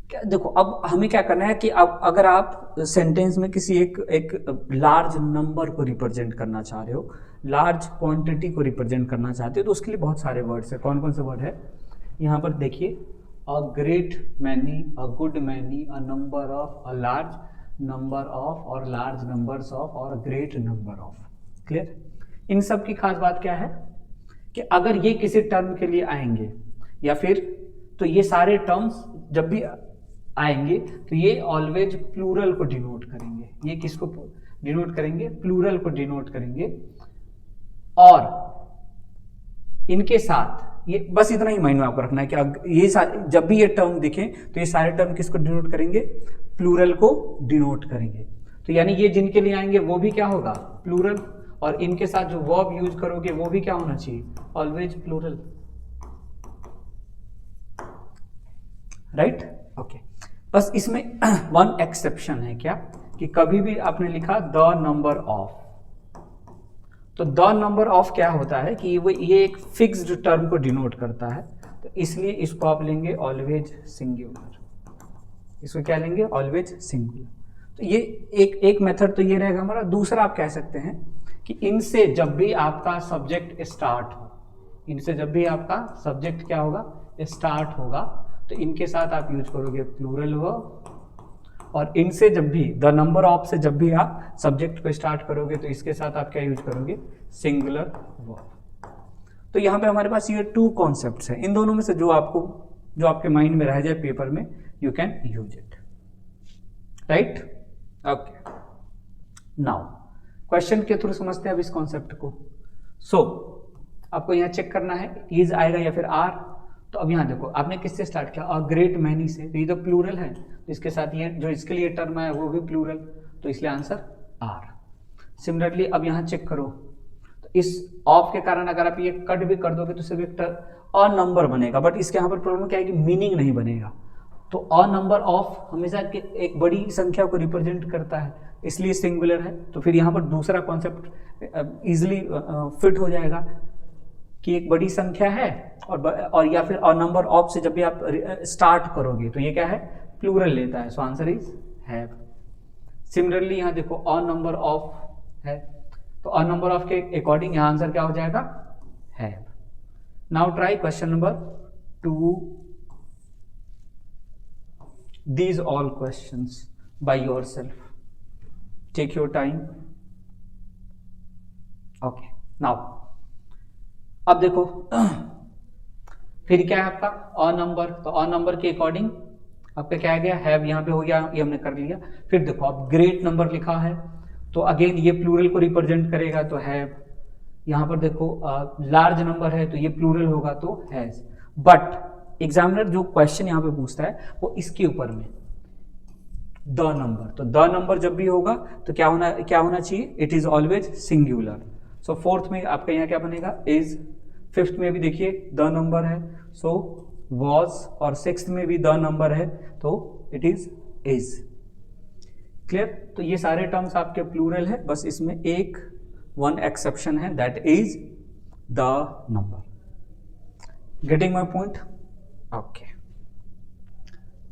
क्या देखो, अब हमें क्या करना है कि अब अगर आप सेंटेंस में किसी एक लार्ज नंबर को रिप्रेजेंट करना चाह रहे हो, लार्ज क्वांटिटी को रिप्रेजेंट करना चाहते हो, तो उसके लिए बहुत सारे वर्ड्स है। कौन कौन से वर्ड है, यहाँ पर देखिए, a great many, a good many, a number of, a large number of, और लार्ज नंबर्स ऑफ, और ग्रेट नंबर ऑफ। क्लियर? इन सब की खास बात क्या है कि अगर ये किसी टर्म के लिए आएंगे या फिर तो ये सारे टर्म्स जब भी आएंगे तो ये ऑलवेज प्लूरल को डिनोट करेंगे। ये किसको डिनोट करेंगे? प्लूरल को डिनोट करेंगे। और इनके साथ ये बस इतना ही माइंड में आपको रखना है कि ये जब भी ये टर्म दिखे तो ये सारे टर्म किसको डिनोट करेंगे? प्लूरल को डिनोट करेंगे। तो यानी ये जिनके लिए आएंगे वो भी क्या होगा? प्लूरल। और इनके साथ जो वर्ब यूज करोगे वो भी क्या होना चाहिए? Always plural. राइट? ओके। बस इसमें वन एक्सेप्शन है क्या कि कभी भी आपने लिखा द नंबर ऑफ, तो द नंबर ऑफ क्या होता है कि ये एक फिक्स्ड टर्म को डिनोट करता है, तो इसलिए इसको आप लेंगे ऑलवेज सिंगुलर। इसको क्या लेंगे? Always singular. तो ये एक मेथड तो ये रहेगा हमारा। दूसरा आप कह सकते हैं कि इनसे जब भी आपका सब्जेक्ट स्टार्ट हो, इनसे जब भी आपका सब्जेक्ट क्या होगा? स्टार्ट होगा, तो इनके साथ आप यूज करोगे प्लूरल वर्ब। और इनसे जब भी द नंबर ऑफ से जब भी आप सब्जेक्ट को स्टार्ट करोगे तो इसके साथ आप क्या यूज करोगे? Singular verb. तो यहाँ पे हमारे पास ये 2 कॉन्सेप्ट्स हैं। इन दोनों में से जो आपके माइंड में रह जाए पेपर में, you can use it. Right? Okay. Now question के थ्रू समझते हैं अब इस कॉन्सेप्ट को। सो आपको यहाँ चेक करना है इज आएगा या फिर आर। तो अब यहाँ देखो, आपने किससे स्टार्ट किया? अ ग्रेट मैनी से। तो ये तो प्लूरल है, तो इसके साथ ये जो इसके लिए टर्म है वो भी प्लूरल, तो इसलिए आंसर आर। सिमिलरली अब यहाँ चेक करो, तो इस ऑफ के कारण अगर आप ये कट भी कर दोगे तो सिर्फ एक अ नंबर बनेगा, बट इसके यहाँ पर प्रॉब्लम क्या है कि मीनिंग नहीं बनेगा। तो अ नंबर ऑफ हमेशा एक बड़ी संख्या को रिप्रेजेंट करता है, इसलिए सिंगुलर है। तो फिर यहाँ पर दूसरा कॉन्सेप्ट इजिली फिट हो जाएगा कि एक बड़ी संख्या है और या फिर अ नंबर ऑफ से जब भी आप स्टार्ट करोगे तो ये क्या है? प्लूरल लेता है। So answer is have. Similarly यहाँ देखो अ नंबर ऑफ है, तो अ नंबर ऑफ के अकॉर्डिंग यहाँ आंसर क्या हो जाएगा? Have. Now try question number 2 these all questions by yourself. Take your time. Okay. Now अब देखो फिर क्या है आपका? A number. तो अ नंबर के अकॉर्डिंग आपका क्या आ गया? हैव। यहाँ पे हो गया, ये हमने कर लिया। फिर देखो अब ग्रेट नंबर लिखा है, तो अगेन ये प्लूरल को रिप्रेजेंट करेगा, तो हैव। यहाँ पर देखो लार्ज नंबर है तो ये प्लूरल होगा, तो हैज। बट एग्जामिनर जो क्वेश्चन यहाँ पे पूछता है वो इसके ऊपर में द नंबर। तो द नंबर जब भी होगा तो क्या होना चाहिए? It is always singular. So fourth में आपका यहाँ क्या बनेगा? इज। फिफ्थ में भी देखिए द नंबर है, सो वॉज। और सिक्स्थ में भी द नंबर है, तो इट इज इज। क्लियर? तो ये सारे टर्म्स आपके प्लूरल है, बस इसमें एक वन एक्सेप्शन है, that is the number. Getting my point? Okay.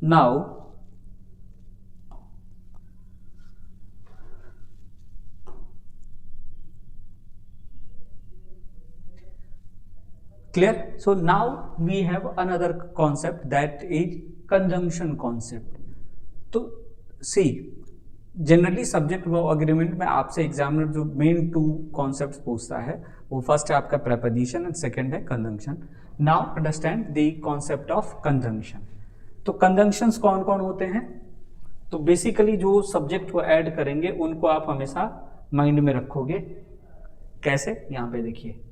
Now clear? So now we have another concept, that is conjunction concept. तो see, generally subject verb agreement में आपसे एग्जामिनर जो मेन 2 कॉन्सेप्ट्स पूछता है, वो फर्स्ट है आपका प्रेपोजिशन एंड सेकंड है conjunction. Now understand the concept of conjunction. तो कंजंक्शंस कौन कौन होते हैं? तो बेसिकली जो सब्जेक्ट को ऐड करेंगे उनको आप हमेशा माइंड में रखोगे। कैसे? यहाँ पे देखिए,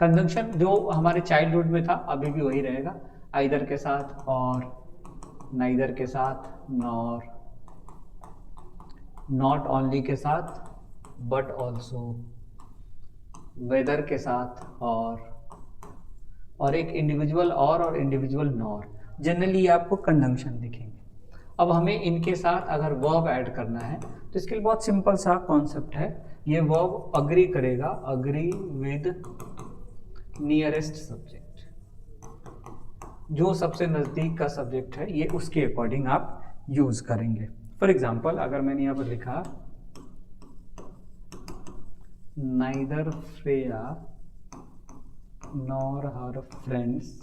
कंजंक्शन जो हमारे चाइल्डहुड में था अभी भी वही रहेगा। आइदर के साथ और, नाइदर के साथ नॉर, नॉट ओनली के साथ बट ऑल्सो, वेदर के साथ और एक इंडिविजुअल और इंडिविजुअल नॉर। जनरली आपको कंजंक्शन दिखेंगे। अब हमें इनके साथ अगर वर्ब ऐड करना है तो इसके लिए बहुत सिंपल सा कॉन्सेप्ट है। ये वर्ब अग्री करेगा, अग्री विद नियरेस्ट सब्जेक्ट, जो सबसे नजदीक का सब्जेक्ट है ये उसके अकॉर्डिंग आप यूज करेंगे। फॉर एग्जाम्पल अगर मैंने यहां पर लिखा neither Freya nor her friends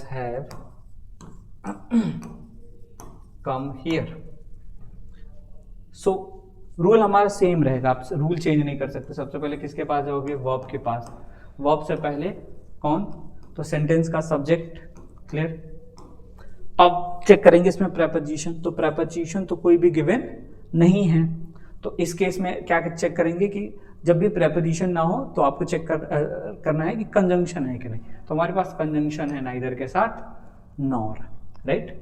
have come here. So rule हमारा सेम रहेगा, आप रूल चेंज नहीं कर सकते। सबसे पहले किसके पास जाओगे, वर्ब के पास। वर्ब से पहले कौन, तो सेंटेंस का सब्जेक्ट। क्लियर। अब चेक करेंगे इसमें प्रेपोजिशन, तो प्रेपोजिशन तो कोई भी गिवन नहीं है, तो इस केस में क्या चेक करेंगे कि जब भी प्रेपोजिशन ना हो तो आपको चेक करना है कि कंजंक्शन है कि नहीं। तो हमारे पास कंजंक्शन है नाइदर के साथ नॉर, राइट।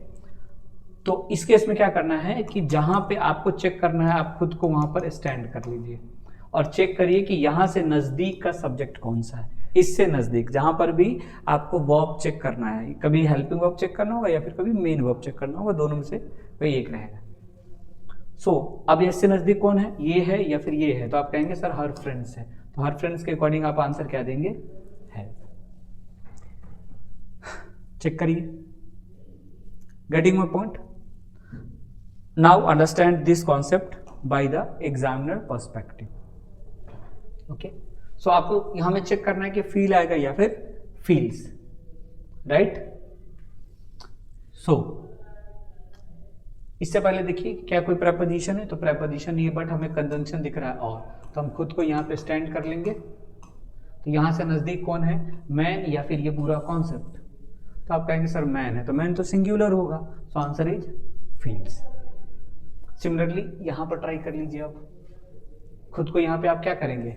तो इस केस में क्या करना है कि जहां पे आपको चेक करना है, आप खुद को वहां पर स्टैंड कर लीजिए और चेक करिए कि यहां से नजदीक का सब्जेक्ट कौन सा है। इससे नजदीक जहां पर भी आपको वर्ब चेक करना है, कभी हेल्पिंग वर्ब चेक करना होगा या फिर कभी मेन वर्ब चेक करना होगा, दोनों में से कोई एक रहेगा। सो अब इससे नजदीक कौन है, ये है या फिर ये है, तो आप कहेंगे सर हर फ्रेंड्स है, तो हर फ्रेंड्स के अकॉर्डिंग आप आंसर क्या देंगे, है। चेक करिए, getting my point. Now understand this concept by the examiner perspective. Okay, so आपको यहां में चेक करना है कि फील आएगा या फिर फील्स, राइट। सो इससे पहले देखिए क्या कोई प्रेपोजिशन है, तो प्रेपोजिशन नहीं है, बट हमें कंजंक्शन दिख रहा है और, तो हम खुद को यहाँ पे स्टैंड कर लेंगे। तो यहाँ से नजदीक कौन है, मैन या फिर ये पूरा कॉन्सेप्ट, तो आप कहेंगे सर मैन है, तो मैन तो सिंगुलर होगा, सो आंसर इज फील्ड्स। सिमिलरली यहाँ पर ट्राई कर लीजिए, आप खुद को यहाँ पे आप क्या करेंगे,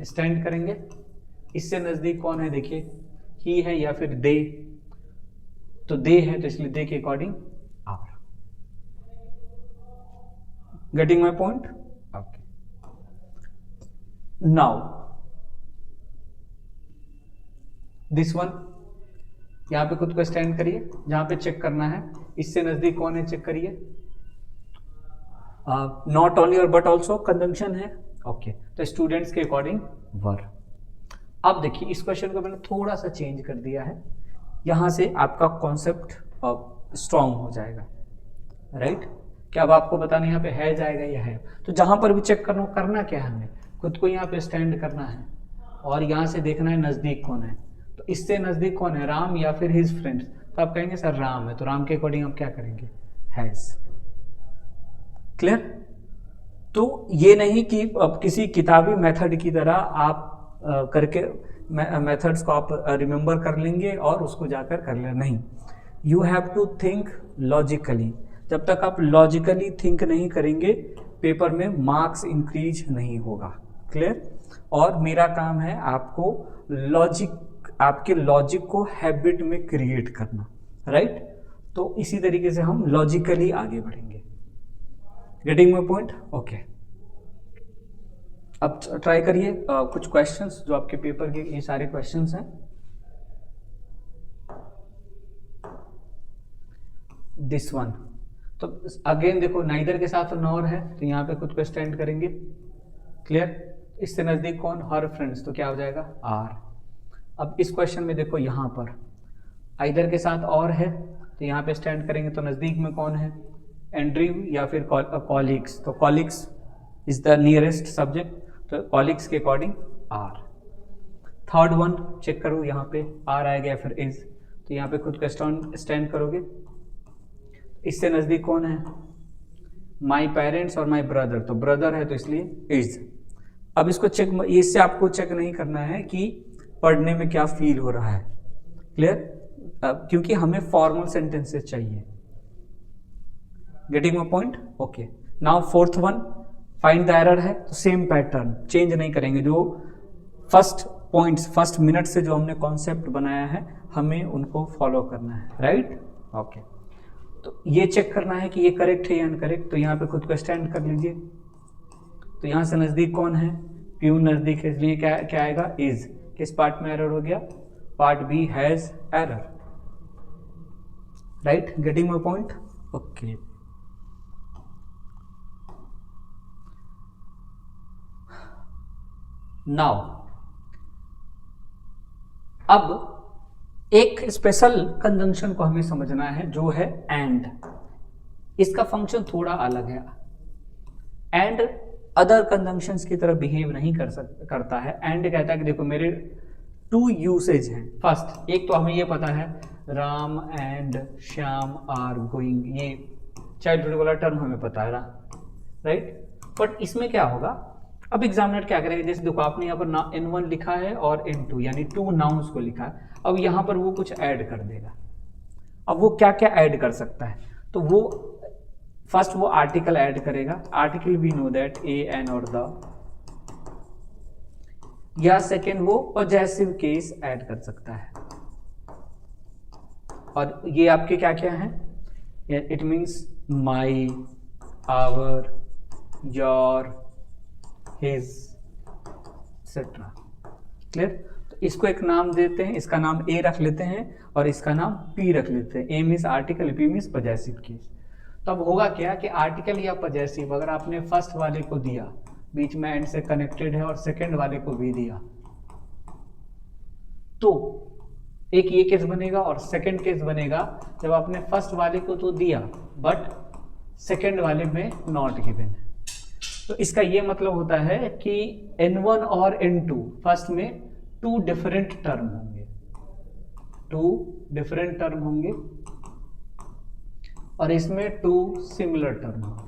स्टैंड करेंगे। इससे नजदीक कौन है, देखिए ही है या फिर दे, तो दे है तो इसलिए दे के according are. Getting my point, okay. Now this one, यहां पे खुद को स्टैंड करिए, जहां पे चेक करना है इससे नजदीक कौन है, चेक करिए। नॉट ओनली और बट ऑल्सो कंजंक्शन है, ओके। तो स्टूडेंट्स के अकॉर्डिंग वर। अब देखिए इस क्वेश्चन को मैंने थोड़ा सा चेंज कर दिया है, यहां से आपका कॉन्सेप्ट स्ट्रांग हो जाएगा, राइट। क्या अब आपको बताना यहाँ पे है जाएगा या है, तो जहां पर भी चेक करना क्या है, हमें खुद को यहाँ पे स्टैंड करना है और यहाँ से देखना है नजदीक कौन है। तो इससे नजदीक कौन है, राम या फिर हिज फ्रेंड्स, तो आप कहेंगे सर राम है, तो राम के अकॉर्डिंग हम क्या करेंगे, हैज। क्लियर। तो ये नहीं कि अब किसी किताबी मेथड की तरह आप करके मेथड्स को आप रिमेंबर कर लेंगे और उसको जाकर कर लें, नहीं। You have to think logically. जब तक आप लॉजिकली थिंक नहीं करेंगे पेपर में मार्क्स इंक्रीज नहीं होगा। क्लियर। और मेरा काम है आपको आपके लॉजिक को हैबिट में क्रिएट करना, राइट। तो इसी तरीके से हम लॉजिकली आगे बढ़ेंगे। Getting my point, okay. अब ट्राई करिए कुछ क्वेश्चंस जो आपके पेपर के ये सारे क्वेश्चंस हैं। दिस वन, तो अगेन देखो नाइदर के साथ नॉर है, तो यहाँ पे खुद को स्टैंड करेंगे। क्लियर। इससे नजदीक कौन, हर फ्रेंड्स, तो क्या हो जाएगा आर। अब इस क्वेश्चन में देखो यहाँ पर आइदर के साथ और है, तो यहाँ पे स्टैंड करेंगे, तो नजदीक में कौन है, एंड्रयू या फिर कॉलिग्स, तो colleagues is the nearest subject, तो कॉलिग्स के according are. Third one check करो, यहाँ पे आर आएगा या फिर इज, तो यहाँ पे खुद को स्टैंड करोगे। इससे नजदीक कौन है, माई पेरेंट्स और माई ब्रदर, तो ब्रदर है तो इसलिए इज। अब इसको चेक, इससे आपको चेक नहीं करना है कि पढ़ने में क्या फील हो रहा है। क्लियर। क्योंकि हमें फॉर्मल सेंटेंसेस चाहिए। Getting my point, okay. Now fourth one, find the error है, तो सेम पैटर्न चेंज नहीं करेंगे। जो फर्स्ट पॉइंट्स, फर्स्ट मिनट से जो हमने कॉन्सेप्ट बनाया है हमें उनको फॉलो करना है, राइट, ओके। तो ये चेक करना है कि ये करेक्ट है या अनकरेक्ट, तो यहाँ पे खुद को स्टैंड कर लीजिए। तो यहाँ से नजदीक कौन है, प्यून नजदीक है, इसलिए क्या आएगा, इज। किस पार्ट में एरर हो गया, part B has error, right. Getting my point, okay. Now अब एक स्पेशल कंजंक्शन को हमें समझना है जो है एंड। इसका फंक्शन थोड़ा अलग है। एंड अदर कंजंक्शंस की तरह बिहेव नहीं करता है। एंड कहता है कि देखो मेरे टू यूसेज हैं। फर्स्ट, एक तो हमें ये पता है Ram and Shyam are going, ये चाइल्डहुड वाला टर्म हमें पता है, राइट। बट इसमें क्या होगा, अब एग्जामिनर क्या करेगा, जैसे देखो आपने यहाँ पर N1 लिखा है और N2 यानी 2 नाउन्स को लिखा है, अब यहाँ पर वो कुछ ऐड कर देगा। अब वो क्या क्या ऐड कर सकता है, तो वो फर्स्ट वो आर्टिकल ऐड करेगा, article we know that A an और द, या सेकेंड वो पॉजेसिव केस ऐड कर सकता है। और ये आपके क्या क्या है, it means my, our, your, his, etcetera. Clear. तो इसको एक नाम देते हैं, इसका नाम ए रख लेते हैं और इसका नाम पी रख लेते हैं। A means article, P means possessive case. तो अब होगा क्या कि आर्टिकल या पॉजेसिव अगर आपने फर्स्ट वाले को दिया, बीच में एंड से कनेक्टेड है, और सेकंड वाले को भी दिया, तो एक ये केस बनेगा और सेकंड केस बनेगा जब आपने फर्स्ट वाले को तो दिया बट सेकंड वाले में नॉट गिवन है। तो इसका ये मतलब होता है कि N1 और N2 फर्स्ट में 2 डिफरेंट टर्म होंगे, 2 डिफरेंट टर्म होंगे, और इसमें 2 सिमिलर टर्म होंगे।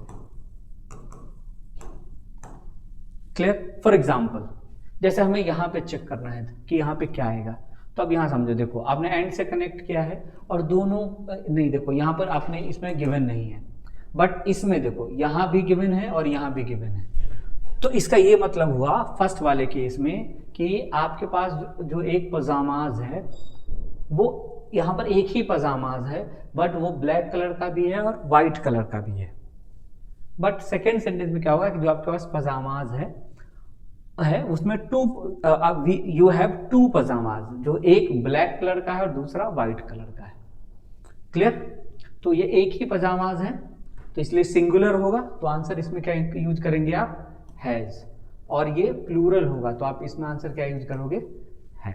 क्लियर। फॉर एग्जाम्पल जैसे हमें यहां पे चेक करना है कि यहां पे क्या आएगा, तो अब यहां समझो, देखो आपने एंड से कनेक्ट किया है और दोनों नहीं, देखो यहां पर आपने इसमें गिवन नहीं है, बट इसमें देखो यहां भी गिवन है और यहां भी गिवन है। तो इसका ये मतलब हुआ फर्स्ट वाले केस में कि आपके पास जो एक पजामाज है वो यहाँ पर एक ही पजामाज है, बट वो ब्लैक कलर का भी है और वाइट कलर का भी है। बट सेकेंड सेंटेंस में क्या होगा कि जो आपके पास पजामाज है उसमें यू हैव 2 पजामाज, जो एक ब्लैक कलर का है और दूसरा वाइट कलर का है। क्लियर। तो ये एक ही पजामाज है तो इसलिए सिंगुलर होगा, तो आंसर इसमें क्या यूज करेंगे आप, हैज। और ये प्लूरल होगा तो आप इसमें आंसर क्या यूज करोगे, हैव।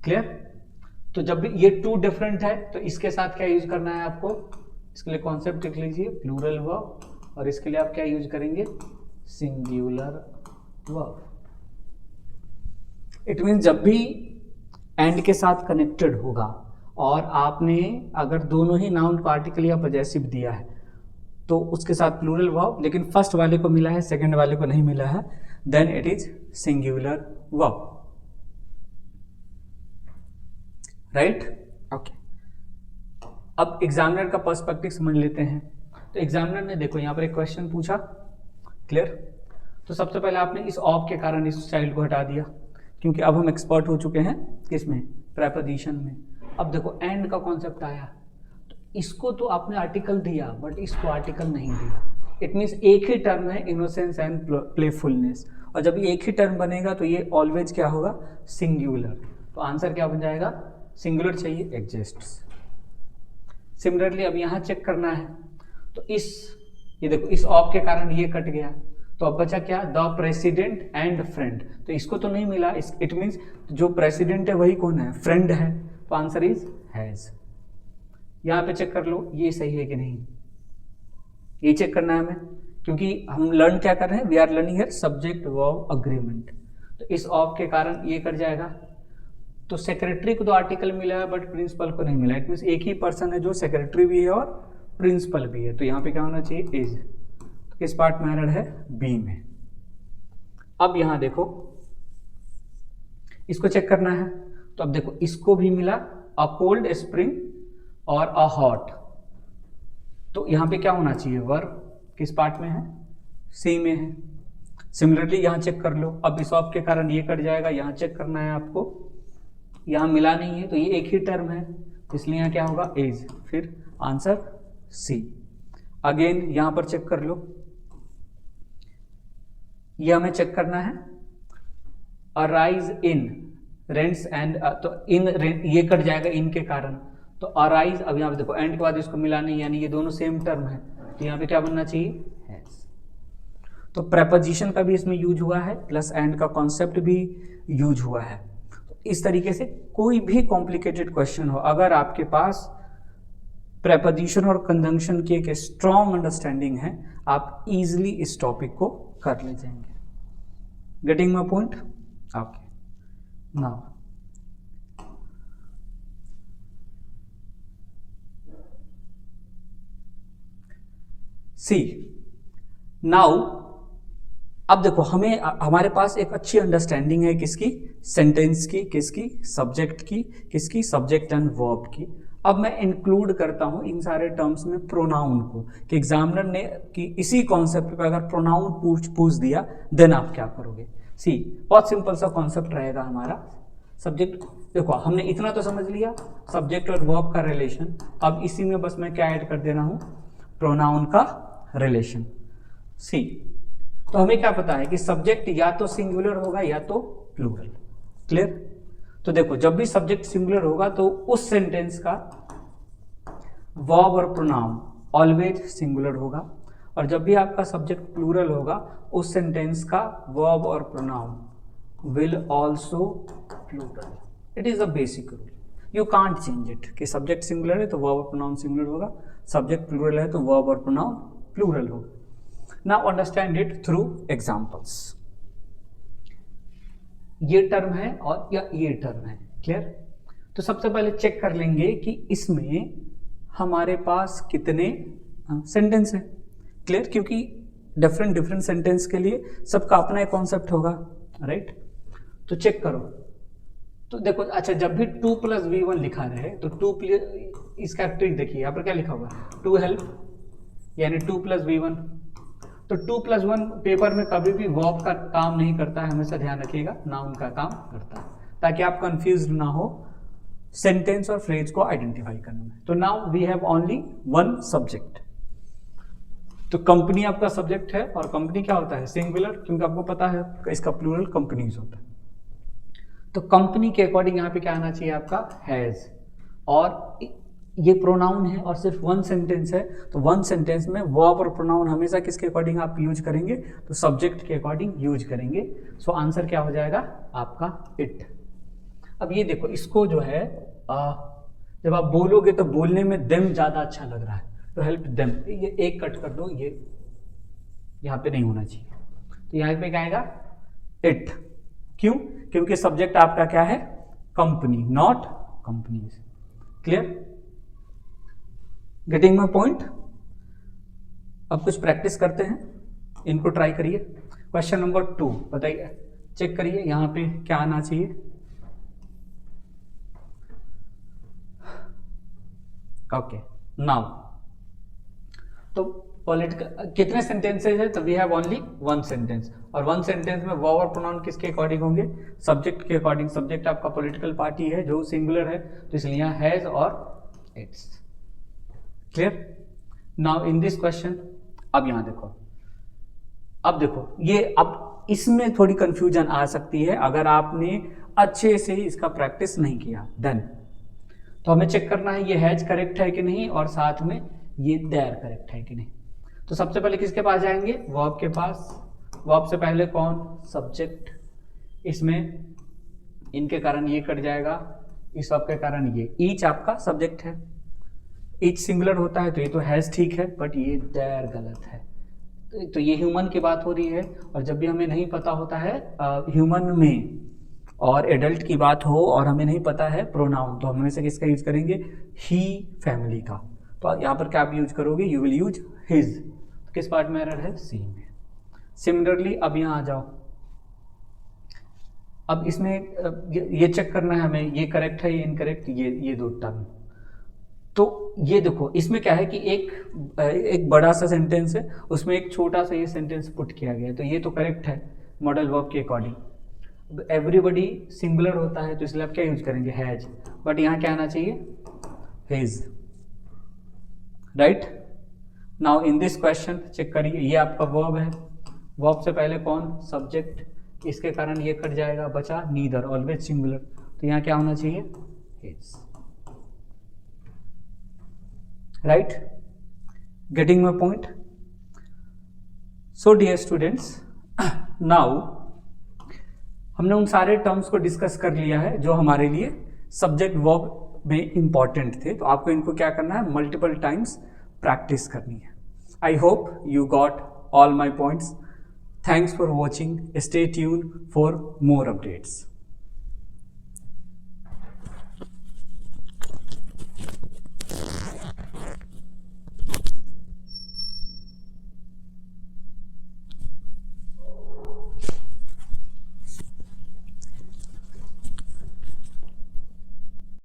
क्लियर। तो जब भी ये 2 डिफरेंट है तो इसके साथ क्या यूज करना है आपको, इसके लिए कॉन्सेप्ट लिख लीजिए, प्लूरल वर्ब, और इसके लिए आप क्या यूज करेंगे, सिंगुलर वर्ब। इट मीन जब भी एंड के साथ कनेक्टेड होगा और आपने अगर दोनों ही नाउन को आर्टिकल या पॉजेसिव दिया है तो उसके साथ प्लूरल वर्ब, लेकिन फर्स्ट वाले को मिला है सेकंड वाले को नहीं मिला है, then it is singular verb. Right. Okay. अब एग्जामिनर का पर्सपेक्टिव समझ लेते हैं। तो एग्जामिनर ने देखो यहाँ पर एक क्वेश्चन पूछा। क्लियर। तो सबसे पहले आपने इस ऑफ के कारण इस चाइल्ड को हटा दिया, क्योंकि अब हम एक्सपर्ट हो चुके हैं किसमें, प्रेपोजिशन में। अब देखो एंड का कॉन्सेप्ट आया, तो इसको तो आपने आर्टिकल दिया बट इसको आर्टिकल नहीं दिया। इट मीन्स एक ही टर्म है, इनोसेंस एंड प्लेफुलनेस, और जब ये एक ही टर्म बनेगा तो ये ऑलवेज क्या होगा, सिंगुलर। तो आंसर क्या बन जाएगा, सिंगुलर चाहिए, एग्जिस्ट्स। सिमिलरली अब यहाँ चेक करना है, तो ये देखो इस ऑफ के कारण ये कट गया, तो अब बचा क्या, द प्रेसिडेंट एंड फ्रेंड। तो इसको तो नहीं मिला, इट मीन्स जो प्रेसिडेंट है वही कौन है, फ्रेंड है, तो आंसर इज हैज। यहाँ पे चेक कर लो ये सही है कि नहीं, ये चेक करना है हमें, क्योंकि हम लर्न क्या कर रहे हैं, we are learning here subject verb agreement. तो इस ऑफ के कारण ये कट जाएगा। तो सेक्रेटरी को तो आर्टिकल मिला है बट प्रिंसिपल को नहीं मिला, इट मीन्स एक ही पर्सन है जो सेक्रेटरी भी है और प्रिंसिपल भी है, तो यहाँ पे क्या होना चाहिए, इज। तो किस पार्ट में एरर है, बी में। अब यहाँ देखो इसको चेक करना है, तो अब देखो इसको भी मिला अ कोल्ड स्प्रिंग और अ हॉट, तो यहाँ पे क्या होना चाहिए, वर्ब। किस पार्ट में है, सी में है। सिमिलरली यहाँ चेक कर लो, अब इस ऑफ के कारण ये कट जाएगा, यहाँ चेक करना है आपको, यहाँ मिला नहीं है तो ये एक ही टर्म है, इसलिए यहाँ क्या होगा, इज, फिर आंसर सी। अगेन यहाँ पर चेक कर लो, ये हमें चेक करना है, अराइज इन रेंट्स एंड, तो इन ये कट जाएगा इन के कारण, तो अराइज। अब यहाँ पे देखो एंड के बाद इसको मिला नहीं, यानी ये दोनों सेम टर्म है, तो यहाँ पे क्या बनना चाहिए, हैज। तो प्रेपोजिशन का भी इसमें यूज हुआ है, प्लस एंड का कॉन्सेप्ट भी यूज हुआ है। तो इस तरीके से कोई भी कॉम्प्लिकेटेड क्वेश्चन हो, अगर आपके पास प्रेपोजिशन और कंजंक्शन की एक स्ट्रॉन्ग अंडरस्टैंडिंग है, आप इजीली इस टॉपिक को कर ले जाएंगे। Getting my point? Okay. Now C, now अब देखो हमें हमारे पास एक अच्छी अंडरस्टैंडिंग है किसकी, सेंटेंस की, किसकी, सब्जेक्ट की, किसकी, सब्जेक्ट एंड वर्ब की। अब मैं इंक्लूड करता हूं इन सारे टर्म्स में प्रोनाउन को, कि एग्जामिनर ने कि इसी कॉन्सेप्ट पे अगर प्रोनाउन पूछ दिया देन आप क्या करोगे। सी बहुत सिंपल सा कॉन्सेप्ट रहेगा हमारा। सब्जेक्ट देखो हमने इतना तो समझ लिया, सब्जेक्ट और वर्ब का रिलेशन। अब इसी में बस मैं क्या ऐड कर दे रहा हूं, प्रोनाउन का रिलेशन। सी तो हमें क्या पता है कि सब्जेक्ट या तो सिंगुलर होगा या तो प्लूरल। क्लियर? तो देखो जब भी सब्जेक्ट सिंगुलर होगा तो उस सेंटेंस का वर्ब और प्रोनाउन ऑलवेज सिंगुलर होगा, और जब भी आपका सब्जेक्ट प्लूरल होगा उस सेंटेंस का वर्ब और pronoun will also plural. It is a basic rule, you can't change it, कि सब्जेक्ट सिंगुलर है तो वर्ब और प्रोनाउन सिंगुलर होगा, सब्जेक्ट प्लूरल है तो वर्ब और प्रोनाउन प्लूरल होगा। Now understand it through examples. ये टर्म है और या ये टर्म है। क्लियर? तो सबसे पहले चेक कर लेंगे कि इसमें हमारे पास कितने सेंटेंस हैं। क्लियर? क्योंकि डिफरेंट सेंटेंस के लिए सबका अपना एक कॉन्सेप्ट होगा, राइट? तो चेक करो। तो देखो अच्छा, जब भी 2 + V1 लिखा रहे तो 2 इसका ट्रिक देखिए, यहाँ पर क्या लिखा हुआ है, टू हेल्प, यानी 2 + V1। तो 2 + 1 पेपर में कभी भी वर्ब का काम नहीं करता है, हमेशा ध्यान रखिएगा, नाउन का काम करता है, ताकि आप कंफ्यूज ना हो सेंटेंस और फ्रेज को आइडेंटिफाई करने में। तो now we have only one subject. तो कंपनी आपका सब्जेक्ट है, और कंपनी क्या होता है, सिंगुलर, क्योंकि आपको पता है इसका प्लूरल कंपनीज होता है। तो कंपनी के अकॉर्डिंग यहाँ पे क्या आना चाहिए आपका, हैज। और ये प्रोनाउन है और सिर्फ वन सेंटेंस है, तो वन सेंटेंस में वर्ब और प्रोनाउन हमेशा किसके अकॉर्डिंग आप यूज करेंगे, तो सब्जेक्ट के अकॉर्डिंग यूज करेंगे। सो आंसर क्या हो जाएगा आपका, इट। अब ये देखो, इसको जो है जब आप बोलोगे तो बोलने में देम ज्यादा अच्छा लग रहा है, तो हेल्प देम, ये एक कट कर दो, ये यहाँ पे नहीं होना चाहिए। तो यहाँ पे क्या आएगा, इट। क्यों? क्योंकि सब्जेक्ट आपका क्या है, company, not companies. Clear? Getting my point? अब कुछ प्रैक्टिस करते हैं, इनको ट्राई करिए। क्वेश्चन नंबर 2 बताइए, चेक करिए यहां पे क्या आना चाहिए। ओके, नाउ तो पॉलिटिकल कितने सेंटेंसेज है, तो we have only one sentence, और वन सेंटेंस में वर्ब और प्रोनाउन किसके अकॉर्डिंग होंगे, सब्जेक्ट के अकॉर्डिंग। सब्जेक्ट आपका पॉलिटिकल पार्टी है जो सिंगुलर है, तो इसलिए यहाँ हैज और its. Clear? Now in this question, अब यहां देखो, अब देखो ये, अब इसमें थोड़ी कंफ्यूजन आ सकती है अगर आपने अच्छे से इसका प्रैक्टिस नहीं किया। देन तो हमें चेक करना है ये हैज करेक्ट है कि नहीं, और साथ में ये देयर करेक्ट है कि नहीं। तो सबसे पहले किसके पास जाएंगे, वर्ब के पास। वर्ब से पहले कौन, सब्जेक्ट। इसमें इनके कारण ये कट जाएगा, इस वर्ब के कारण ये। ईच आपका सब्जेक्ट है, ईच सिंगुलर होता है, तो ये तो हैज ठीक है, बट ये देयर गलत है। तो ये ह्यूमन की बात हो रही है, और जब भी हमें नहीं पता होता है ह्यूमन में और एडल्ट की बात हो और हमें नहीं पता है प्रोनाउन, तो हम हमेशा किसका यूज करेंगे, ही फैमिली का। तो यहाँ पर क्या आप यूज करोगे, यू विल यूज हिज। किस पार्ट में एरर है, सी में। सिमिलरली अब यहाँ आ जाओ, अब इसमें ये चेक करना है हमें, ये करेक्ट है, ये इनकरेक्ट, ये दो टर्म। तो ये देखो, इसमें क्या है कि एक बड़ा सा सेंटेंस है, उसमें एक छोटा सा ये सेंटेंस पुट किया गया है, तो ये तो करेक्ट है मॉडल वर्ब के अकॉर्डिंग। एवरीबडी सिंगुलर होता है, तो इसलिए आप क्या यूज करेंगे, हैज, बट यहाँ क्या आना चाहिए, his. Right? Now in this question check करिए, ये आपका वर्ब है, वर्ब से पहले कौन, सब्जेक्ट, इसके कारण ये कट जाएगा, बचा नीदर, ऑलवेज सिंगुलर, तो यहाँ क्या होना चाहिए, his. Right? Getting my point? So dear students, now हमने उन सारे टर्म्स को डिस्कस कर लिया है जो हमारे लिए सब्जेक्ट वर्ब में इंपॉर्टेंट थे। तो आपको इनको क्या करना है, मल्टीपल टाइम्स प्रैक्टिस करनी है। I hope you got all my points. Thanks for watching, stay tuned for more updates.